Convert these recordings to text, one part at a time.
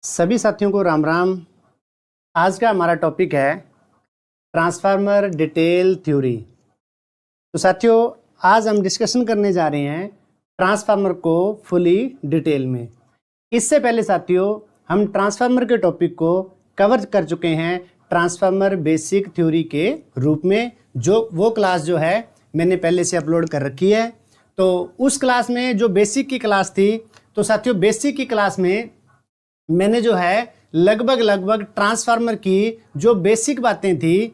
सभी साथियों को राम राम। आज का हमारा टॉपिक है ट्रांसफार्मर डिटेल थ्योरी। तो साथियों, आज हम डिस्कशन करने जा रहे हैं ट्रांसफार्मर को फुली डिटेल में। इससे पहले साथियों, हम ट्रांसफार्मर के टॉपिक को कवर कर चुके हैं ट्रांसफार्मर बेसिक थ्योरी के रूप में। वो क्लास जो है मैंने पहले से अपलोड कर रखी है। तो उस क्लास में जो बेसिक की क्लास थी, तो साथियों बेसिक की क्लास में मैंने जो है लगभग ट्रांसफार्मर की जो बेसिक बातें थी,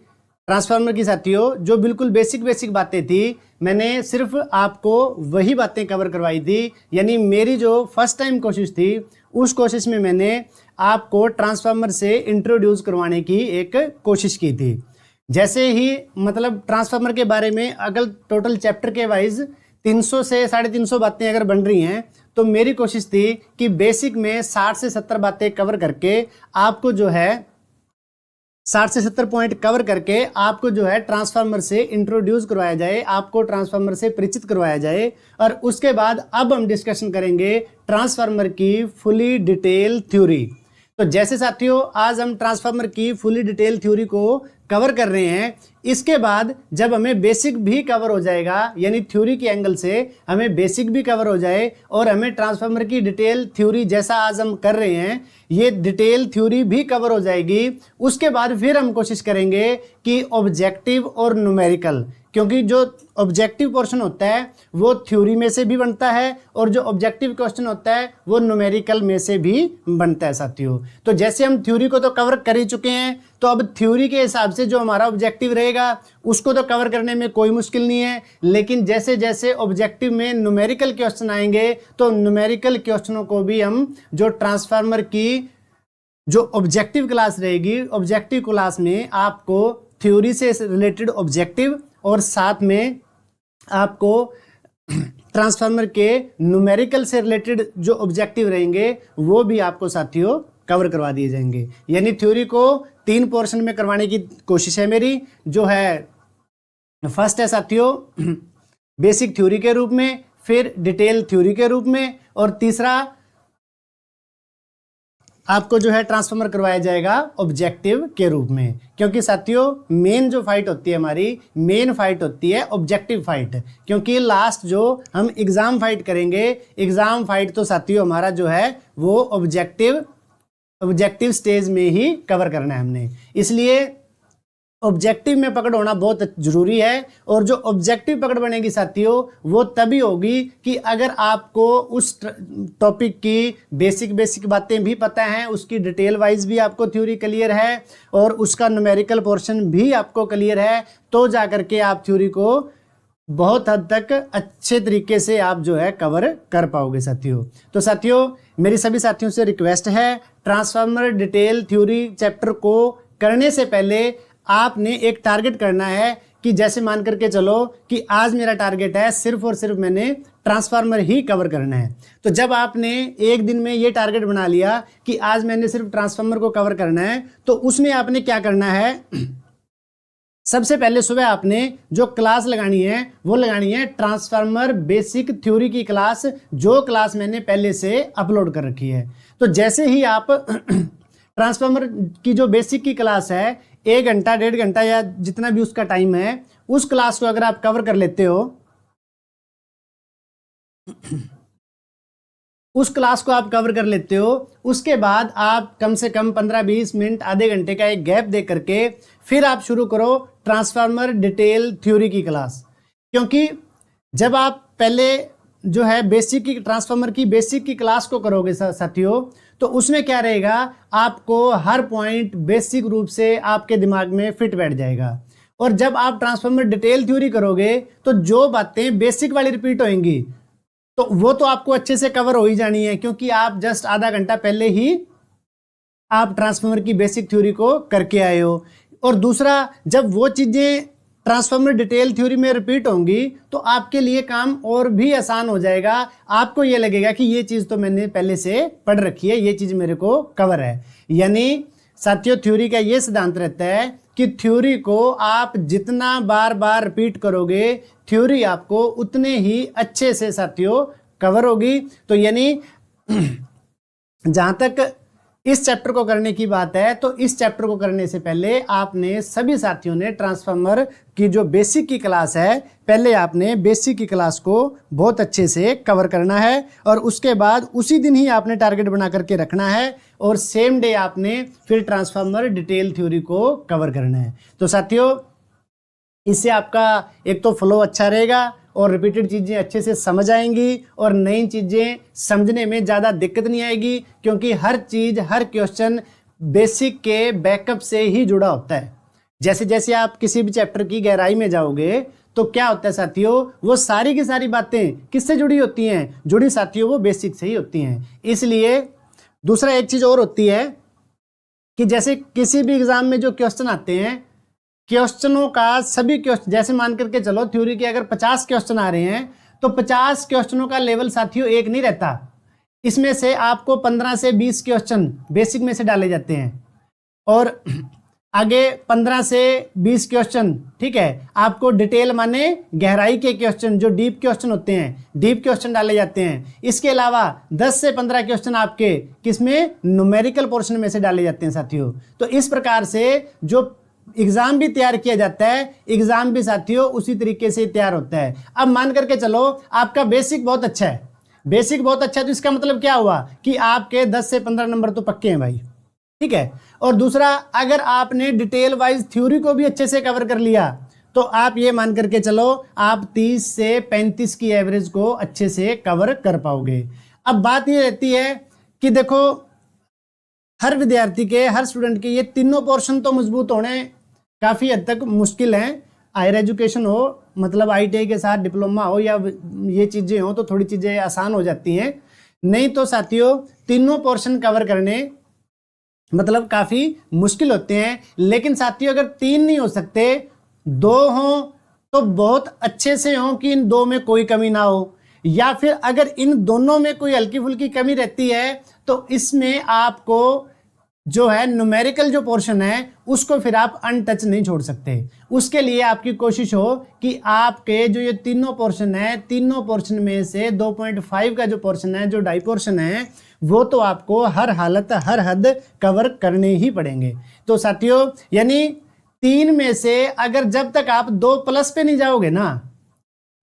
ट्रांसफार्मर की साथियों जो बिल्कुल बेसिक बातें थी, मैंने सिर्फ आपको वही बातें कवर करवाई थी। यानी मेरी जो फर्स्ट टाइम कोशिश थी, उस कोशिश में मैंने आपको ट्रांसफार्मर से इंट्रोड्यूस करवाने की एक कोशिश की थी। जैसे ही मतलब ट्रांसफार्मर के बारे में अगर टोटल चैप्टर के वाइज 300 से 350 बातें अगर बन रही हैं, तो मेरी कोशिश थी कि बेसिक में 60 से 70 बातें कवर करके आपको जो है 60 से 70 पॉइंट कवर करके आपको जो है ट्रांसफार्मर से इंट्रोड्यूस करवाया जाए, आपको ट्रांसफार्मर से परिचित करवाया जाए। और उसके बाद अब हम डिस्कशन करेंगे ट्रांसफार्मर की फुली डिटेल थ्योरी। तो जैसे साथियों आज हम ट्रांसफार्मर की फुली डिटेल थ्योरी को कवर कर रहे हैं, इसके बाद जब हमें बेसिक भी कवर हो जाएगा, यानी थ्योरी के एंगल से हमें बेसिक भी कवर हो जाए और हमें ट्रांसफार्मर की डिटेल थ्योरी जैसा आज हम कर रहे हैं, ये डिटेल थ्योरी भी कवर हो जाएगी। उसके बाद फिर हम कोशिश करेंगे कि ऑब्जेक्टिव और न्यूमेरिकल, क्योंकि जो ऑब्जेक्टिव पोर्शन होता है वो थ्योरी में से भी बनता है और जो ऑब्जेक्टिव क्वेश्चन होता है वो न्यूमेरिकल में से भी बनता है साथियों। तो जैसे हम थ्योरी को तो कवर कर ही चुके हैं, तो अब थ्योरी के हिसाब से जो हमारा ऑब्जेक्टिव रहेगा उसको तो कवर करने में कोई मुश्किल नहीं है। लेकिन जैसे जैसे ऑब्जेक्टिव में न्यूमेरिकल क्वेश्चन आएंगे, तो न्यूमेरिकल क्वेश्चनों को भी हम जो ट्रांसफार्मर की जो ऑब्जेक्टिव क्लास रहेगी, ऑब्जेक्टिव क्लास में आपको थ्योरी से रिलेटेड ऑब्जेक्टिव और साथ में आपको ट्रांसफार्मर के न्यूमेरिकल से रिलेटेड जो ऑब्जेक्टिव रहेंगे वो भी आपको साथियों कवर करवा दिए जाएंगे। यानी थ्योरी को 3 पोर्शन में करवाने की कोशिश है मेरी। जो है फर्स्ट है साथियों बेसिक थ्योरी के रूप में, फिर डिटेल थ्योरी के रूप में, और तीसरा आपको जो है ट्रांसफार्मर करवाया जाएगा ऑब्जेक्टिव के रूप में। क्योंकि साथियों मेन जो फाइट होती है हमारी, मेन फाइट होती है ऑब्जेक्टिव फाइट। क्योंकि लास्ट जो हम एग्जाम फाइट करेंगे, एग्जाम फाइट तो साथियों हमारा जो है वो ऑब्जेक्टिव स्टेज में ही कवर करना है हमने। इसलिए ऑब्जेक्टिव में पकड़ होना बहुत जरूरी है। और जो ऑब्जेक्टिव पकड़ बनेगी साथियों वो तभी होगी कि अगर आपको उस टॉपिक की बेसिक बातें भी पता हैं, उसकी डिटेल वाइज भी आपको थ्योरी क्लियर है और उसका न्यूमेरिकल पोर्शन भी आपको क्लियर है, तो जाकर के आप थ्योरी को बहुत हद तक अच्छे तरीके से आप जो है कवर कर पाओगे साथियों। तो साथियों मेरी सभी साथियों से रिक्वेस्ट है, ट्रांसफार्मर डिटेल थ्योरी चैप्टर को करने से पहले आपने एक टारगेट करना है कि जैसे मान करके चलो कि आज मेरा टारगेट है सिर्फ और सिर्फ मैंने ट्रांसफार्मर ही कवर करना है। तो जब आपने एक दिन में ये टारगेट बना लिया कि आज मैंने सिर्फ ट्रांसफार्मर को कवर करना है, तो उसमें आपने क्या करना है, सबसे पहले सुबह आपने जो क्लास लगानी है वो लगानी है ट्रांसफार्मर बेसिक थ्योरी की क्लास, जो क्लास मैंने पहले से अपलोड कर रखी है। तो जैसे ही आप ट्रांसफार्मर की जो बेसिक की क्लास है 1 घंटा 1.5 घंटा या जितना भी उसका टाइम है, उस क्लास को अगर आप कवर कर लेते हो, उस क्लास को आप कवर कर लेते हो, उसके बाद आप कम से कम 15-20 मिनट आधे घंटे का एक गैप दे करके फिर आप शुरू करो ट्रांसफार्मर डिटेल थ्योरी की क्लास। क्योंकि जब आप पहले जो है बेसिक की ट्रांसफार्मर की बेसिक की क्लास को करोगे साथियों, तो उसमें क्या रहेगा, आपको हर पॉइंट बेसिक रूप से आपके दिमाग में फिट बैठ जाएगा। और जब आप ट्रांसफार्मर डिटेल थ्योरी करोगे तो जो बातें बेसिक वाली रिपीट होंगी तो वो तो आपको अच्छे से कवर हो ही जानी है, क्योंकि आप जस्ट आधा घंटा पहले ही आप ट्रांसफार्मर की बेसिक थ्योरी को करके आए हो। और दूसरा, जब वो चीजें ट्रांसफार्मर डिटेल थ्योरी में रिपीट होंगी तो आपके लिए काम और भी आसान हो जाएगा। आपको ये लगेगा कि ये चीज तो मैंने पहले से पढ़ रखी है, ये चीज मेरे को कवर है। यानी साथियों थ्योरी का ये सिद्धांत रहता है कि थ्योरी को आप जितना बार बार रिपीट करोगे, थ्योरी आपको उतने ही अच्छे से साथियों कवर होगी। तो यानी जहां तक इस चैप्टर को करने की बात है, तो इस चैप्टर को करने से पहले आपने सभी साथियों ने ट्रांसफार्मर की जो बेसिक की क्लास है, पहले आपने बेसिक की क्लास को बहुत अच्छे से कवर करना है और उसके बाद उसी दिन ही आपने टारगेट बना करके रखना है और सेम डे आपने फिर ट्रांसफार्मर डिटेल थ्योरी को कवर करना है। तो साथियों, इससे आपका एक तो फ्लो अच्छा रहेगा और रिपीटेड चीज़ें अच्छे से समझ आएंगी और नई चीज़ें समझने में ज़्यादा दिक्कत नहीं आएगी, क्योंकि हर चीज़, हर क्वेश्चन बेसिक के बैकअप से ही जुड़ा होता है। जैसे जैसे आप किसी भी चैप्टर की गहराई में जाओगे तो क्या होता है साथियों, वो सारी की सारी बातें किससे जुड़ी होती हैं? जुड़ी साथियों वो बेसिक से ही होती हैं। इसलिए दूसरा एक चीज़ और होती है कि जैसे किसी भी एग्जाम में जो क्वेश्चन आते हैं, क्वेश्चनों का सभी क्वेश्चन, जैसे मान करके चलो थ्योरी के अगर 50 क्वेश्चन आ रहे हैं तो 50 क्वेश्चनों का लेवल साथियों एक नहीं रहता। इसमें से आपको 15 से 20 क्वेश्चन बेसिक में से डाले जाते हैं और आगे 15 से 20 क्वेश्चन, ठीक है, आपको डिटेल माने गहराई के क्वेश्चन, जो डीप क्वेश्चन होते हैं, डीप क्वेश्चन डाले जाते हैं। इसके अलावा 10 से 15 क्वेश्चन आपके किसमें? न्यूमेरिकल पोर्शन में से डाले जाते हैं साथियों। तो इस प्रकार से जो एग्जाम भी तैयार किया जाता है, एग्जाम भी साथियों उसी तरीके से तैयार होता है। अब मान करके चलो आपका बेसिक बहुत अच्छा है, बेसिक बहुत अच्छा है, तो इसका मतलब क्या हुआ कि आपके 10 से 15 नंबर तो पक्के हैं भाई, ठीक है। और दूसरा, अगर आपने डिटेल वाइज थ्योरी को भी अच्छे से कवर कर लिया तो आप ये मान करके चलो आप 30 से 35 की एवरेज को अच्छे से कवर कर पाओगे। अब बात ये रहती है कि देखो, हर विद्यार्थी के, हर स्टूडेंट के ये तीनों पोर्शन तो मजबूत होने काफ़ी हद तक मुश्किल हैं। हायर एजुकेशन हो, मतलब ITI के साथ डिप्लोमा हो या ये चीज़ें हो तो थोड़ी चीज़ें आसान हो जाती हैं, नहीं तो साथियों तीनों पोर्शन कवर करने मतलब काफ़ी मुश्किल होते हैं। लेकिन साथियों अगर 3 नहीं हो सकते, 2 हों तो बहुत अच्छे से हों कि इन 2 में कोई कमी ना हो, या फिर अगर इन दोनों में कोई हल्की फुल्की कमी रहती है तो इसमें आपको जो है न्यूमेरिकल जो पोर्शन है उसको फिर आप अनटच नहीं छोड़ सकते। उसके लिए आपकी कोशिश हो कि आपके जो ये तीनों पोर्शन है, तीनों पोर्शन में से 2.5 का जो पोर्शन है, जो डाई पोर्शन है, वो तो आपको हर हालत, हर हद कवर करने ही पड़ेंगे। तो साथियों यानी 3 में से अगर जब तक आप 2+ पे नहीं जाओगे ना,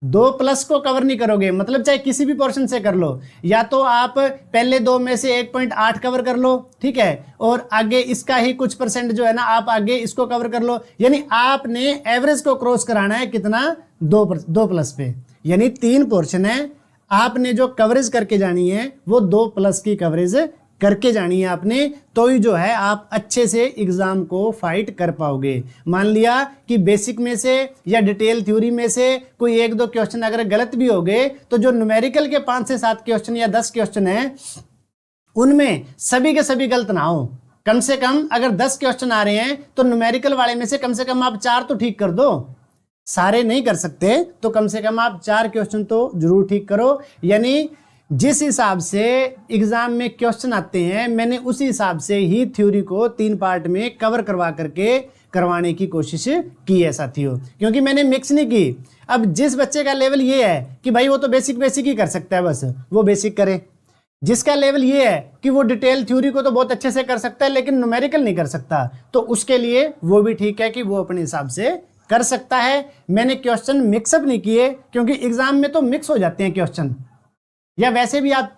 2+ को कवर नहीं करोगे, मतलब चाहे किसी भी पोर्शन से कर लो, या तो आप पहले 2 में से 1.8 कवर कर लो, ठीक है, और आगे इसका ही कुछ % जो है ना आप आगे इसको कवर कर लो, यानी आपने एवरेज को क्रॉस कराना है कितना? 2+ पे। यानी 3 पोर्शन है, आपने जो कवरेज करके जानी है वो 2+ की कवरेज करके जानी है आपने, तो ही जो है आप अच्छे से एग्जाम को फाइट कर पाओगे। मान लिया कि बेसिक में से या डिटेल थ्योरी में से कोई 1-2 क्वेश्चन अगर गलत भी हो गए तो जो न्यूमेरिकल के 5 से 7 क्वेश्चन या 10 क्वेश्चन हैं उनमें सभी के सभी गलत ना हो। कम से कम अगर 10 क्वेश्चन आ रहे हैं तो न्यूमेरिकल वाले में से कम से कम आप 4 तो ठीक कर दो। सारे नहीं कर सकते तो कम से कम आप 4 क्वेश्चन तो जरूर ठीक करो। यानी जिस हिसाब से एग्जाम में क्वेश्चन आते हैं, मैंने उसी हिसाब से ही थ्योरी को 3 पार्ट में कवर करवाने की कोशिश की है साथियों, क्योंकि मैंने मिक्स नहीं की। अब जिस बच्चे का लेवल ये है कि भाई वो तो बेसिक ही कर सकता है, बस वो बेसिक करे। जिसका लेवल ये है कि वो डिटेल थ्योरी को तो बहुत अच्छे से कर सकता है लेकिन न्यूमेरिकल नहीं कर सकता, तो उसके लिए वो भी ठीक है कि वो अपने हिसाब से कर सकता है। मैंने क्वेश्चन मिक्सअप नहीं किए, क्योंकि एग्जाम में तो मिक्स हो जाते हैं क्वेश्चन, या वैसे भी आप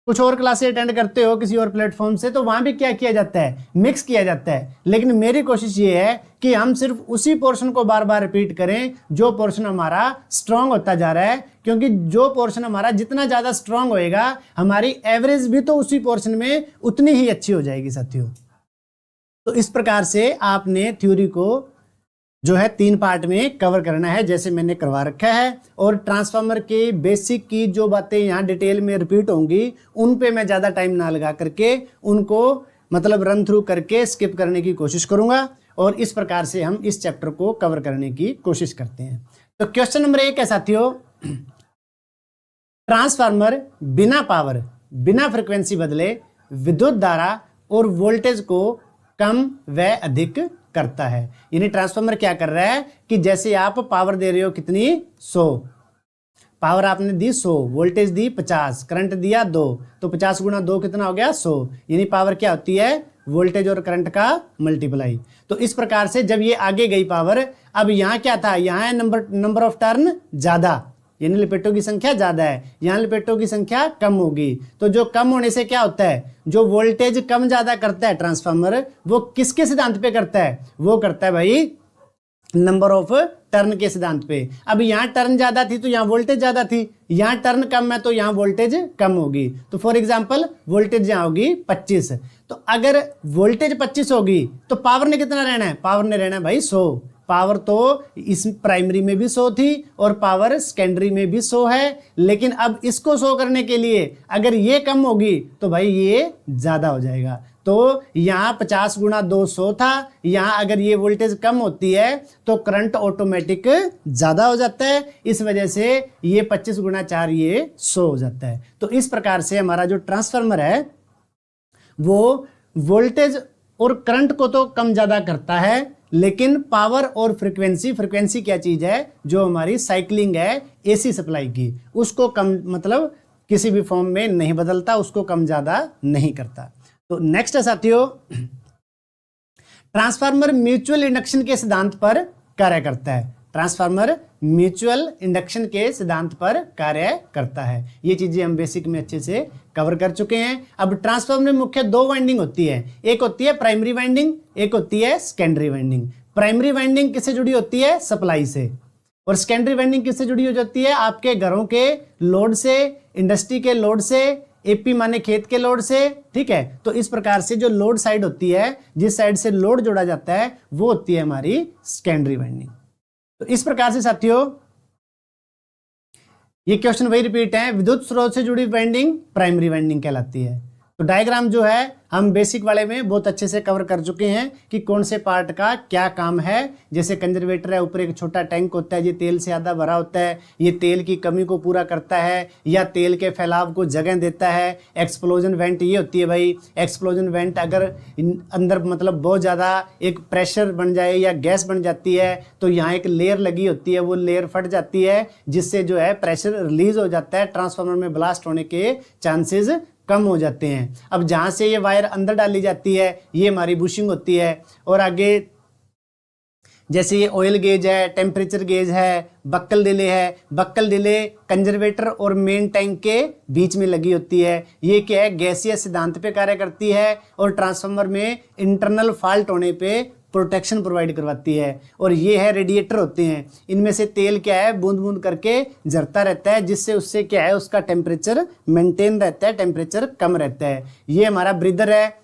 कुछ और क्लासेस अटेंड करते हो किसी और प्लेटफॉर्म से तो वहां भी क्या किया जाता है? मिक्स किया जाता है। लेकिन मेरी कोशिश ये है कि हम सिर्फ उसी पोर्शन को बार बार रिपीट करें जो पोर्शन हमारा स्ट्रांग होता जा रहा है, क्योंकि जो पोर्शन हमारा जितना ज़्यादा स्ट्रांग होएगा हमारी एवरेज भी तो उसी पोर्शन में उतनी ही अच्छी हो जाएगी साथियों। तो इस प्रकार से आपने थ्योरी को जो है 3 पार्ट में कवर करना है, जैसे मैंने करवा रखा है। और ट्रांसफार्मर के बेसिक की जो बातें यहाँ डिटेल में रिपीट होंगी उन पे मैं ज़्यादा टाइम ना लगा करके उनको मतलब रन थ्रू करके स्किप करने की कोशिश करूँगा, और इस प्रकार से हम इस चैप्टर को कवर करने की कोशिश करते हैं। तो क्वेश्चन नंबर 1 है साथियों, ट्रांसफार्मर बिना पावर, बिना फ्रिक्वेंसी बदले विद्युत धारा और वोल्टेज को कम व अधिक करता है। यानी ट्रांसफार्मर क्या कर रहा है कि जैसे आप पावर दे रहे हो कितनी 100, पावर आपने दी 100, वोल्टेज दी 50, करंट दिया 2, तो 50 गुणा 2 कितना हो गया 100। यानी पावर क्या होती है, वोल्टेज और करंट का मल्टीप्लाई। तो इस प्रकार से जब ये आगे गई पावर, अब यहाँ क्या था, यहाँ है नंबर ऑफ टर्न ज्यादा, यानी लपेटों की संख्या ज्यादा है, यहाँ लपेटों की संख्या कम होगी। तो जो कम होने से क्या होता है, जो वोल्टेज कम ज्यादा करता है ट्रांसफार्मर, वो किसके सिद्धांत पे करता है, वो करता है भाई नंबर ऑफ टर्न के सिद्धांत पे। अब यहाँ टर्न ज्यादा थी तो यहाँ वोल्टेज ज्यादा थी, यहाँ टर्न कम है तो यहाँ वोल्टेज कम होगी। तो फॉर एग्जांपल वोल्टेज यहाँ होगी 25, तो अगर वोल्टेज 25 होगी तो पावर ने कितना रहना है, पावर ने रहना है भाई 100। पावर तो इस प्राइमरी में भी 100 थी और पावर सेकेंडरी में भी 100 है, लेकिन अब इसको 100 करने के लिए अगर ये कम होगी तो भाई ये ज्यादा हो जाएगा। तो यहाँ 50 गुणा 200 था, यहाँ अगर ये वोल्टेज कम होती है तो करंट ऑटोमेटिक ज्यादा हो जाता है, इस वजह से ये 25 गुणा 4 ये 100 हो जाता है। तो इस प्रकार से हमारा जो ट्रांसफार्मर है वो वोल्टेज और करंट को तो कम ज्यादा करता है, लेकिन पावर और फ्रीक्वेंसी क्या चीज है, जो हमारी साइकिलिंग है एसी सप्लाई की, उसको कम मतलब किसी भी फॉर्म में नहीं बदलता, उसको कम ज्यादा नहीं करता। तो नेक्स्ट है साथियों, ट्रांसफार्मर म्यूचुअल इंडक्शन के सिद्धांत पर कार्य करता है। ट्रांसफार्मर म्यूचुअल इंडक्शन के सिद्धांत पर कार्य करता है। ये चीजें हम बेसिक में अच्छे से कवर कर चुके हैं। अब ट्रांसफार्मर में मुख्य 2 वाइंडिंग होती है, एक होती है प्राइमरी वाइंडिंग, एक होती है सेकेंडरी वाइंडिंग। प्राइमरी वाइंडिंग किससे जुड़ी होती है, सप्लाई से, और सेकेंडरी वाइंडिंग किससे जुड़ी हो जाती है, आपके घरों के लोड से, इंडस्ट्री के लोड से, एपी माने खेत के लोड से। ठीक है, तो इस प्रकार से जो लोड साइड होती है, जिस साइड से लोड जोड़ा जाता है, वो होती है हमारी सेकेंडरी वाइंडिंग। तो इस प्रकार से साथियों ये क्वेश्चन वही रिपीट है, विद्युत स्रोत से जुड़ी वाइंडिंग प्राइमरी वाइंडिंग कहलाती है। तो डायग्राम जो है हम बेसिक वाले में बहुत अच्छे से कवर कर चुके हैं कि कौन से पार्ट का क्या काम है। जैसे कंजर्वेटर है, ऊपर एक छोटा टैंक होता है, ये तेल से आधा भरा होता है, ये तेल की कमी को पूरा करता है या तेल के फैलाव को जगह देता है। एक्सप्लोजन वेंट ये होती है भाई, एक्सप्लोजन वेंट अगर अंदर मतलब बहुत ज़्यादा एक प्रेशर बन जाए या गैस बन जाती है तो यहाँ एक लेयर लगी होती है, वो लेयर फट जाती है, जिससे जो है प्रेशर रिलीज हो जाता है, ट्रांसफार्मर में ब्लास्ट होने के चांसेस कम हो जाते हैं। अब जहां से ये वायर अंदर डाली जाती है ये हमारी बुशिंग होती है, और आगे जैसे ये ऑयल गेज है, टेम्परेचर गेज है, बक्कल डिले है। बक्कल डिले कंजर्वेटर और मेन टैंक के बीच में लगी होती है। ये क्या है, गैसीय सिद्धांत पे कार्य करती है और ट्रांसफार्मर में इंटरनल फॉल्ट होने पे प्रोटेक्शन प्रोवाइड करवाती है। और ये है रेडिएटर होते हैं, इनमें से तेल क्या है बूंद बूंद करके झरता रहता है, जिससे उससे क्या है उसका टेम्परेचर मेंटेन रहता है, टेम्परेचर कम रहता है। ये हमारा ब्रीदर है।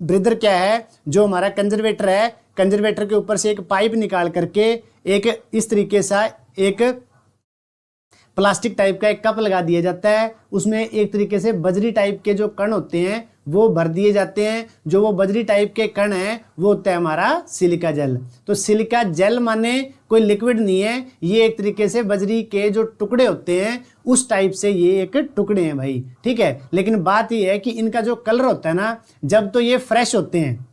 ब्रीदर क्या है, जो हमारा कंजर्वेटर है, कंजर्वेटर के ऊपर से एक पाइप निकाल करके एक इस तरीके से एक प्लास्टिक टाइप का एक कप लगा दिया जाता है, उसमें एक तरीके से बजरी टाइप के जो कण होते हैं वो भर दिए जाते हैं। जो वो बजरी टाइप के कण हैं वो होता है हमारा सिलिका जेल। तो सिलिका जेल माने कोई लिक्विड नहीं है, ये एक तरीके से बजरी के जो टुकड़े होते हैं उस टाइप से ये एक टुकड़े हैं भाई। ठीक है, लेकिन बात ये है कि इनका जो कलर होता है ना, जब तो ये फ्रेश होते हैं,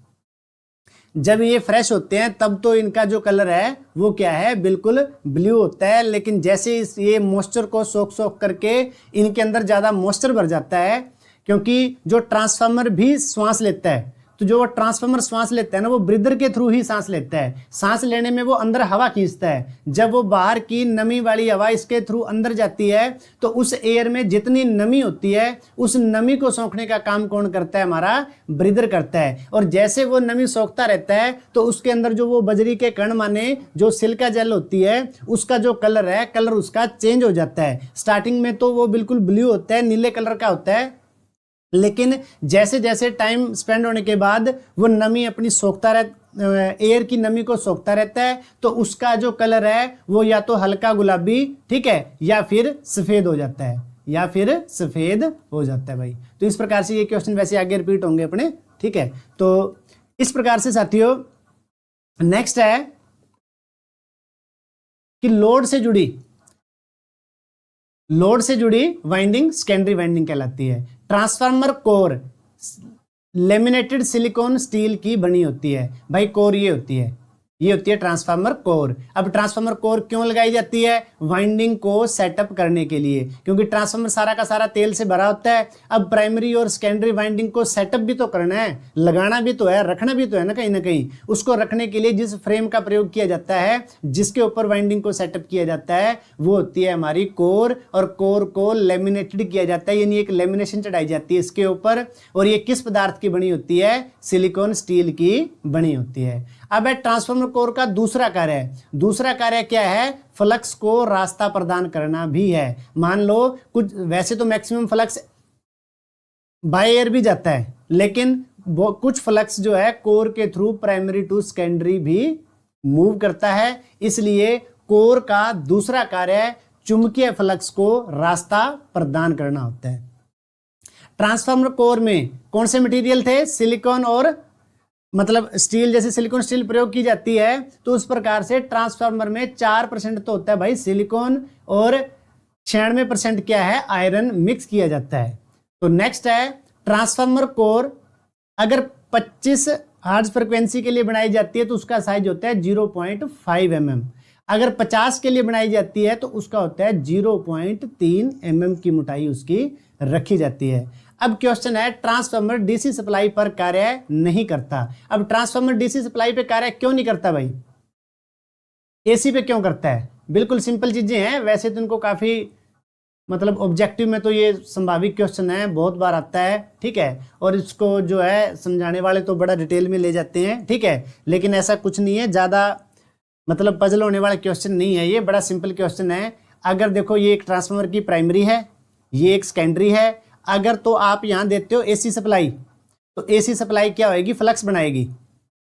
जब ये फ्रेश होते हैं तब तो इनका जो कलर है वो क्या है, बिल्कुल ब्लू होता है। लेकिन जैसे ये मॉइस्चर को सोख करके इनके अंदर ज़्यादा मॉइस्चर भर जाता है, क्योंकि जो ट्रांसफार्मर भी सांस लेता है, तो जो वो ट्रांसफार्मर सांस लेता है ना, वो ब्रीदर के थ्रू ही सांस लेता है। सांस लेने में वो अंदर हवा खींचता है, जब वो बाहर की नमी वाली हवा इसके थ्रू अंदर जाती है तो उस एयर में जितनी नमी होती है उस नमी को सोखने का काम कौन करता है, हमारा ब्रीदर करता है। और जैसे वो नमी सोखता रहता है तो उसके अंदर जो वो बजरी के कण माने जो सिलिका जेल होती है उसका जो कलर है, कलर उसका चेंज हो जाता है। स्टार्टिंग में तो वो बिल्कुल ब्लू होता है, नीले कलर का होता है, लेकिन जैसे जैसे टाइम स्पेंड होने के बाद वो नमी अपनी सोखता एयर की नमी को सोखता रहता है, तो उसका जो कलर है वो या तो हल्का गुलाबी, ठीक है, या फिर सफेद हो जाता है, या फिर सफेद हो जाता है भाई। तो इस प्रकार से ये क्वेश्चन वैसे आगे रिपीट होंगे अपने। ठीक है, तो इस प्रकार से साथियों नेक्स्ट है कि लोड से जुड़ी वाइंडिंग सेकेंडरी वाइंडिंग कहलाती है। Transformer core laminated silicon steel की बनी होती है भाई। कोर ये होती है, ये होती है ट्रांसफार्मर कोर। अब ट्रांसफार्मर कोर क्यों लगाई जाती है? वाइंडिंग को सेटअप करने के लिए, क्योंकि ट्रांसफार्मर सारा का सारा तेल से भरा होता है। अब प्राइमरी और सेकेंडरी वाइंडिंग को सेटअप भी तो करना है, लगाना भी तो है, रखना भी तो है ना कहीं। उसको रखने के लिए जिस फ्रेम का प्रयोग किया जाता है, जिसके ऊपर वाइंडिंग को सेटअप किया जाता है, वो होती है हमारी कोर। और कोर को लेमिनेटेड किया जाता है, यानी एक लेमिनेशन चढ़ाई जाती है इसके ऊपर। और ये किस पदार्थ की बनी होती है? सिलिकॉन स्टील की बनी होती है। अब है ट्रांसफार्मर कोर का दूसरा कार्य है। दूसरा कार्य क्या है? फ्लक्स को रास्ता प्रदान करना भी है। मान लो कुछ, वैसे तो मैक्सिमम फ्लक्स बाय एयर भी जाता है, लेकिन कुछ फ्लक्स जो है कोर के थ्रू प्राइमरी टू सेकेंडरी भी मूव करता है। इसलिए कोर का दूसरा कार्य चुंबकीय फ्लक्स को रास्ता प्रदान करना होता है। ट्रांसफार्मर कोर में कौन से मटेरियल थे? सिलिकॉन और मतलब स्टील, जैसे सिलिकॉन स्टील प्रयोग की जाती है, तो उस प्रकार से ट्रांसफार्मर में 4% तो होता है भाई सिलिकॉन, और 96% क्या है? आयरन मिक्स किया जाता है। तो नेक्स्ट है ट्रांसफार्मर कोर। अगर 25 हर्ट्ज फ्रिक्वेंसी के लिए बनाई जाती है तो उसका साइज होता है 0.5 mm। अगर 50 के लिए बनाई जाती है तो उसका होता है 0.3 mm की मोटाई उसकी रखी जाती है। अब क्वेश्चन है, ट्रांसफार्मर डीसी सप्लाई पर कार्य नहीं करता। अब ट्रांसफार्मर डीसी सप्लाई पे कार्य क्यों नहीं करता भाई? एसी पे क्यों करता है? बिल्कुल सिंपल चीजें हैं, वैसे तो इनको काफी मतलब ऑब्जेक्टिव में तो ये संभावित क्वेश्चन है, बहुत बार आता है, ठीक है। और इसको जो है समझाने वाले तो बड़ा डिटेल में ले जाते हैं, ठीक है, लेकिन ऐसा कुछ नहीं है, ज्यादा मतलब पजल होने वाला क्वेश्चन नहीं है, ये बड़ा सिंपल क्वेश्चन है। अगर देखो ये एक ट्रांसफार्मर की प्राइमरी है, ये एक सेकेंडरी है। अगर तो आप यहां देते हो एसी सप्लाई, तो एसी सप्लाई क्या होगी? फ्लक्स बनाएगी,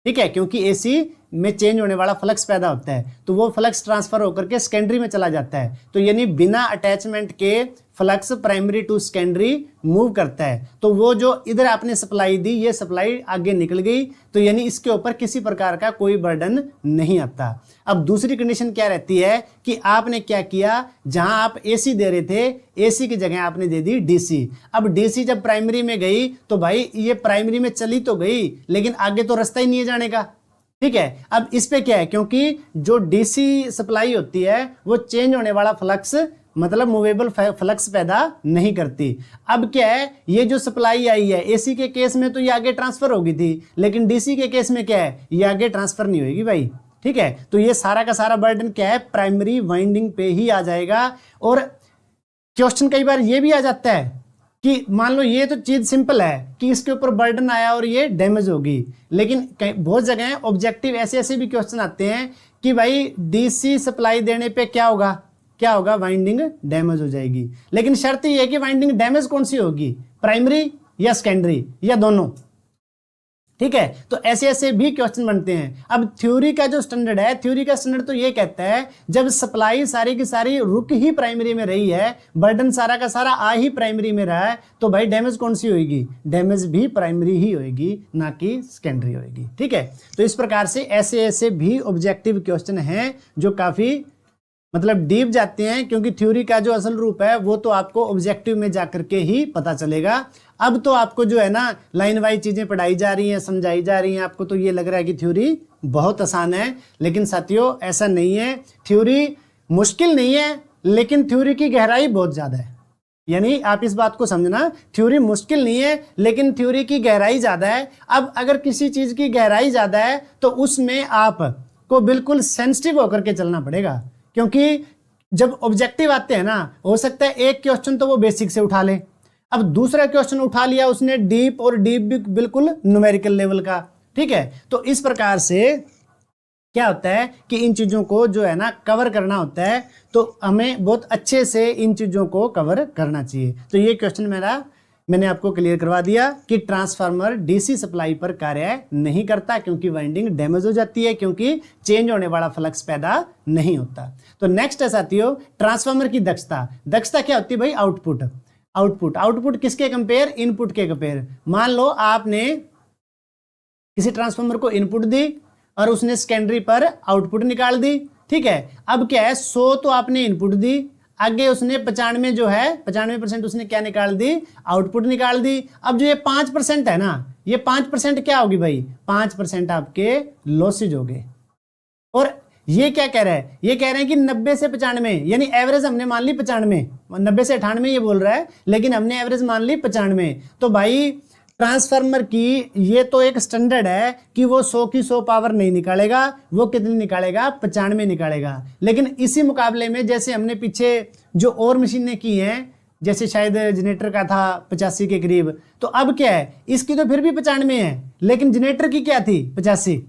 ठीक है, क्योंकि एसी में चेंज होने वाला फ्लक्स पैदा होता है, तो वो फ्लक्स ट्रांसफर होकर के सेकेंडरी में चला जाता है। तो यानी बिना अटैचमेंट के flux primary to secondary move करता है। तो वो जो इधर आपने सप्लाई दी, ये सप्लाई आगे निकल गई, तो यानी इसके ऊपर किसी प्रकार का कोई बर्डन नहीं आता। अब दूसरी कंडीशन क्या रहती है कि आपने क्या किया, जहां आप एसी दे रहे थे, एसी की जगह आपने दे दी डीसी। अब डीसी जब प्राइमरी में गई तो भाई ये प्राइमरी में चली तो गई, लेकिन आगे तो रास्ता ही नहीं है जाने का, ठीक है। अब इस पे क्या है, क्योंकि जो डीसी सप्लाई होती है वो चेंज होने वाला फ्लक्स मतलब मूवेबल फ्लक्स पैदा नहीं करती। अब क्या है, ये जो सप्लाई आई है एसी के केस में तो ये आगे ट्रांसफर होगी थी, लेकिन डीसी के केस में क्या है, ये आगे ट्रांसफर नहीं होगी भाई, ठीक है। तो ये सारा का सारा बर्डन क्या है, प्राइमरी वाइंडिंग पे ही आ जाएगा। और क्वेश्चन कई बार ये भी आ जाता है कि मान लो ये तो चीज सिंपल है कि इसके ऊपर बर्डन आया और ये डैमेज होगी, लेकिन बहुत जगह ऑब्जेक्टिव ऐसे ऐसे भी क्वेश्चन आते हैं कि भाई डीसी सप्लाई देने पे क्या होगा, क्या होगा, वाइंडिंग डैमेज हो जाएगी। लेकिन शर्त ये है कि वाइंडिंग डैमेज कौन सी होगी, प्राइमरी या सेकेंडरी या दोनों, ठीक है। तो ऐसे ऐसे भी क्वेश्चन बनते हैं। अब थ्योरी का जो स्टैंडर्ड है, थ्योरी का स्टैंडर्ड तो ये कहता है जब सप्लाई सारी की सारी रुक ही प्राइमरी में रही है, बर्डन सारा का सारा आ ही प्राइमरी में रहा है, तो भाई डैमेज कौन सी होगी, डैमेज भी प्राइमरी ही होगी, ना कि सेकेंडरी होगी, ठीक है। तो इस प्रकार से ऐसे ऐसे भी ऑब्जेक्टिव क्वेश्चन हैं जो काफी मतलब डीप जाते हैं, क्योंकि थ्योरी का जो असल रूप है वो तो आपको ऑब्जेक्टिव में जाकर के ही पता चलेगा। अब तो आपको जो है ना लाइन वाइज चीजें पढ़ाई जा रही हैं, समझाई जा रही हैं, आपको तो ये लग रहा है कि थ्योरी बहुत आसान है, लेकिन साथियों ऐसा नहीं है। थ्योरी मुश्किल नहीं है, लेकिन थ्योरी की गहराई बहुत ज्यादा है। यानी आप इस बात को समझना, थ्योरी मुश्किल नहीं है, लेकिन थ्योरी की गहराई ज्यादा है। अब अगर किसी चीज की गहराई ज्यादा है तो उसमें आपको बिल्कुल सेंसिटिव होकर के चलना पड़ेगा, क्योंकि जब ऑब्जेक्टिव आते हैं ना, हो सकता है एक क्वेश्चन तो वो बेसिक से उठा ले, अब दूसरा क्वेश्चन उठा लिया उसने डीप, और डीप भी बिल्कुल न्यूमेरिकल लेवल का, ठीक है। तो इस प्रकार से क्या होता है कि इन चीजों को जो है ना कवर करना होता है, तो हमें बहुत अच्छे से इन चीजों को कवर करना चाहिए। तो ये क्वेश्चन मैंने आपको क्लियर करवा दिया कि ट्रांसफार्मर डीसी सप्लाई पर कार्य नहीं करता, क्योंकि वाइंडिंग डैमेज हो जाती है, क्योंकि चेंज होने वाला फ्लक्स पैदा नहीं होता। तो नेक्स्ट है साथियों ट्रांसफार्मर की दक्षता। दक्षता क्या होती है भाई, आउटपुट। आउटपुट किसके कंपेयर, इनपुट के कंपेयर। मान लो आपने किसी ट्रांसफार्मर को इनपुट दी और उसने सेकेंडरी पर आउटपुट निकाल दी, ठीक है। अब क्या है, 100 तो आपने इनपुट दी, आगे उसने 95 जो है 95% उसने क्या निकाल दी, आउटपुट निकाल दी। अब जो ये 5% है ना, ये 5% क्या होगी भाई, 5% आपके लॉसेज हो गए, और ये क्या कह रहा है, ये कह रहे हैं कि 90 से 95, यानी एवरेज हमने मान ली 95, 90 से 98 ये बोल रहा है, लेकिन हमने एवरेज मान ली 95। तो भाई ट्रांसफार्मर की ये तो एक स्टैंडर्ड है कि वो 100 की 100 पावर नहीं निकालेगा, वो कितनी निकालेगा, 95 निकालेगा। लेकिन इसी मुकाबले में जैसे हमने पीछे जो और मशीनें की हैं, जैसे शायद जनरेटर का था 85 के करीब, तो अब क्या है, इसकी तो फिर भी 95 है, लेकिन जनरेटर की क्या थी, 85।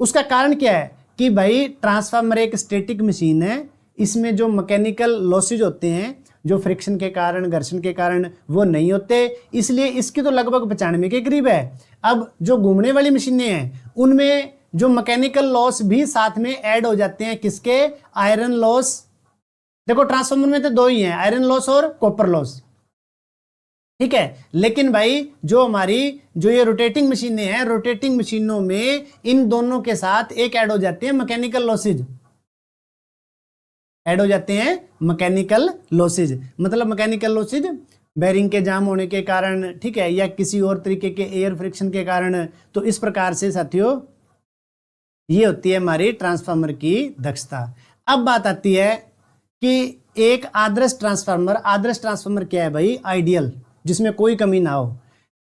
उसका कारण क्या है कि भाई ट्रांसफार्मर एक स्टैटिक मशीन है, इसमें जो मैकेनिकल लॉसेज होते हैं, जो फ्रिक्शन के कारण, घर्षण के कारण, वो नहीं होते, इसलिए इसकी तो लगभग 95 के करीब है। अब जो घूमने वाली मशीनें हैं उनमें जो मैकेनिकल लॉस भी साथ में ऐड हो जाते हैं, किसके, आयरन लॉस। देखो ट्रांसफार्मर में तो दो ही हैं, आयरन लॉस और कॉपर लॉस, ठीक है। लेकिन भाई जो हमारी जो ये रोटेटिंग मशीनें हैं, रोटेटिंग मशीनों में इन दोनों के साथ एक ऐड हो जाते हैं मैकेनिकल लॉसेज, ऐड हो जाते हैं मैकेनिकल लॉसेज। मतलब मैकेनिकल लॉसेज बेरिंग के जाम होने के कारण, ठीक है, या किसी और तरीके के एयर फ्रिक्शन के कारण। तो इस प्रकार से साथियों ये होती है हमारी ट्रांसफार्मर की दक्षता। अब बात आती है कि एक आदर्श ट्रांसफार्मर, आदर्श ट्रांसफार्मर क्या है भाई, आइडियल, जिसमें कोई कमी ना हो।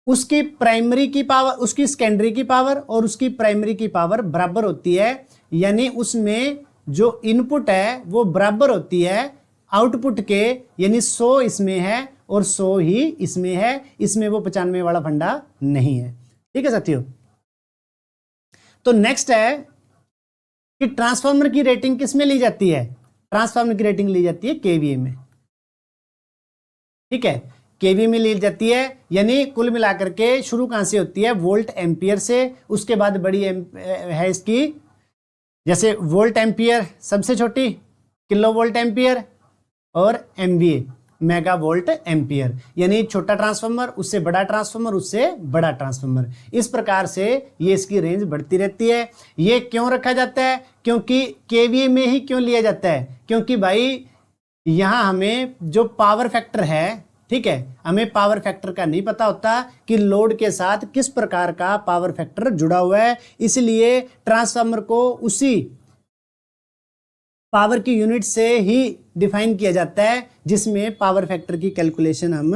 उसकी प्राइमरी की पावर, उसकी सेकेंडरी की पावर और उसकी प्राइमरी की पावर बराबर होती है, यानी उसमें जो इनपुट है वो बराबर होती है आउटपुट के, यानी 100 इसमें है और 100 ही इसमें है, इसमें वो 95 वाला फंडा नहीं है, ठीक है साथियों। तो नेक्स्ट है कि ट्रांसफार्मर की रेटिंग किस में ली जाती है, ट्रांसफार्मर की रेटिंग ली जाती है केवीए में, ठीक है, केवी में ली जाती है। यानी कुल मिलाकर के शुरू कहां से होती है, वोल्ट एम्पियर से, उसके बाद बड़ी है इसकी, जैसे वोल्ट एम्पियर सबसे छोटी, किलो वोल्ट एम्पियर, और एमवीए मेगा वोल्ट एम्पियर, यानी छोटा ट्रांसफार्मर, उससे बड़ा ट्रांसफार्मर, उससे बड़ा ट्रांसफार्मर। इस प्रकार से ये इसकी रेंज बढ़ती रहती है। ये क्यों रखा जाता है, क्योंकि केवीए में ही क्यों लिया जाता है, क्योंकि भाई यहां हमें जो पावर फैक्टर है, ठीक है, हमें पावर फैक्टर का नहीं पता होता कि लोड के साथ किस प्रकार का पावर फैक्टर जुड़ा हुआ है, इसलिए ट्रांसफार्मर को उसी पावर की यूनिट से ही डिफाइन किया जाता है जिसमें पावर फैक्टर की कैलकुलेशन हम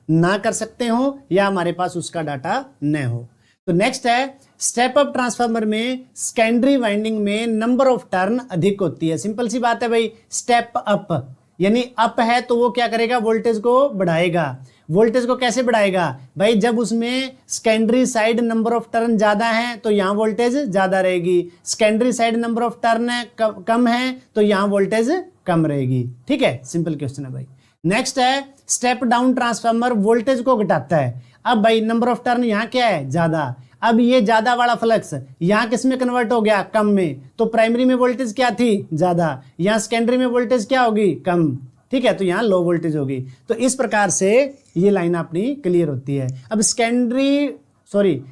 ना कर सकते हो या हमारे पास उसका डाटा न हो। तो नेक्स्ट है, स्टेप अप ट्रांसफार्मर में सेकेंडरी वाइंडिंग में नंबर ऑफ टर्न अधिक होती है। सिंपल सी बात है भाई, स्टेप अप यानी अप है तो वो क्या करेगा, वोल्टेज को बढ़ाएगा। वोल्टेज को कैसे बढ़ाएगा भाई, जब उसमें secondary side number of turn ज्यादा है तो यहाँ वोल्टेज ज्यादा रहेगी, secondary side number of turn है कम है तो यहाँ वोल्टेज कम रहेगी, ठीक है, सिंपल क्वेश्चन है भाई। नेक्स्ट है, स्टेप डाउन ट्रांसफार्मर वोल्टेज को घटाता है। अब भाई नंबर ऑफ टर्न यहाँ क्या है, ज्यादा, अब ये ज्यादा वाला फ्लक्स यहाँ किस में कन्वर्ट हो गया, कम में, तो प्राइमरी में वोल्टेज क्या थी, ज्यादा, यहाँ सेकेंडरी में वोल्टेज क्या होगी, कम, ठीक है, तो यहाँ लो वोल्टेज होगी। तो इस प्रकार से ये लाइन अपनी क्लियर होती है। अब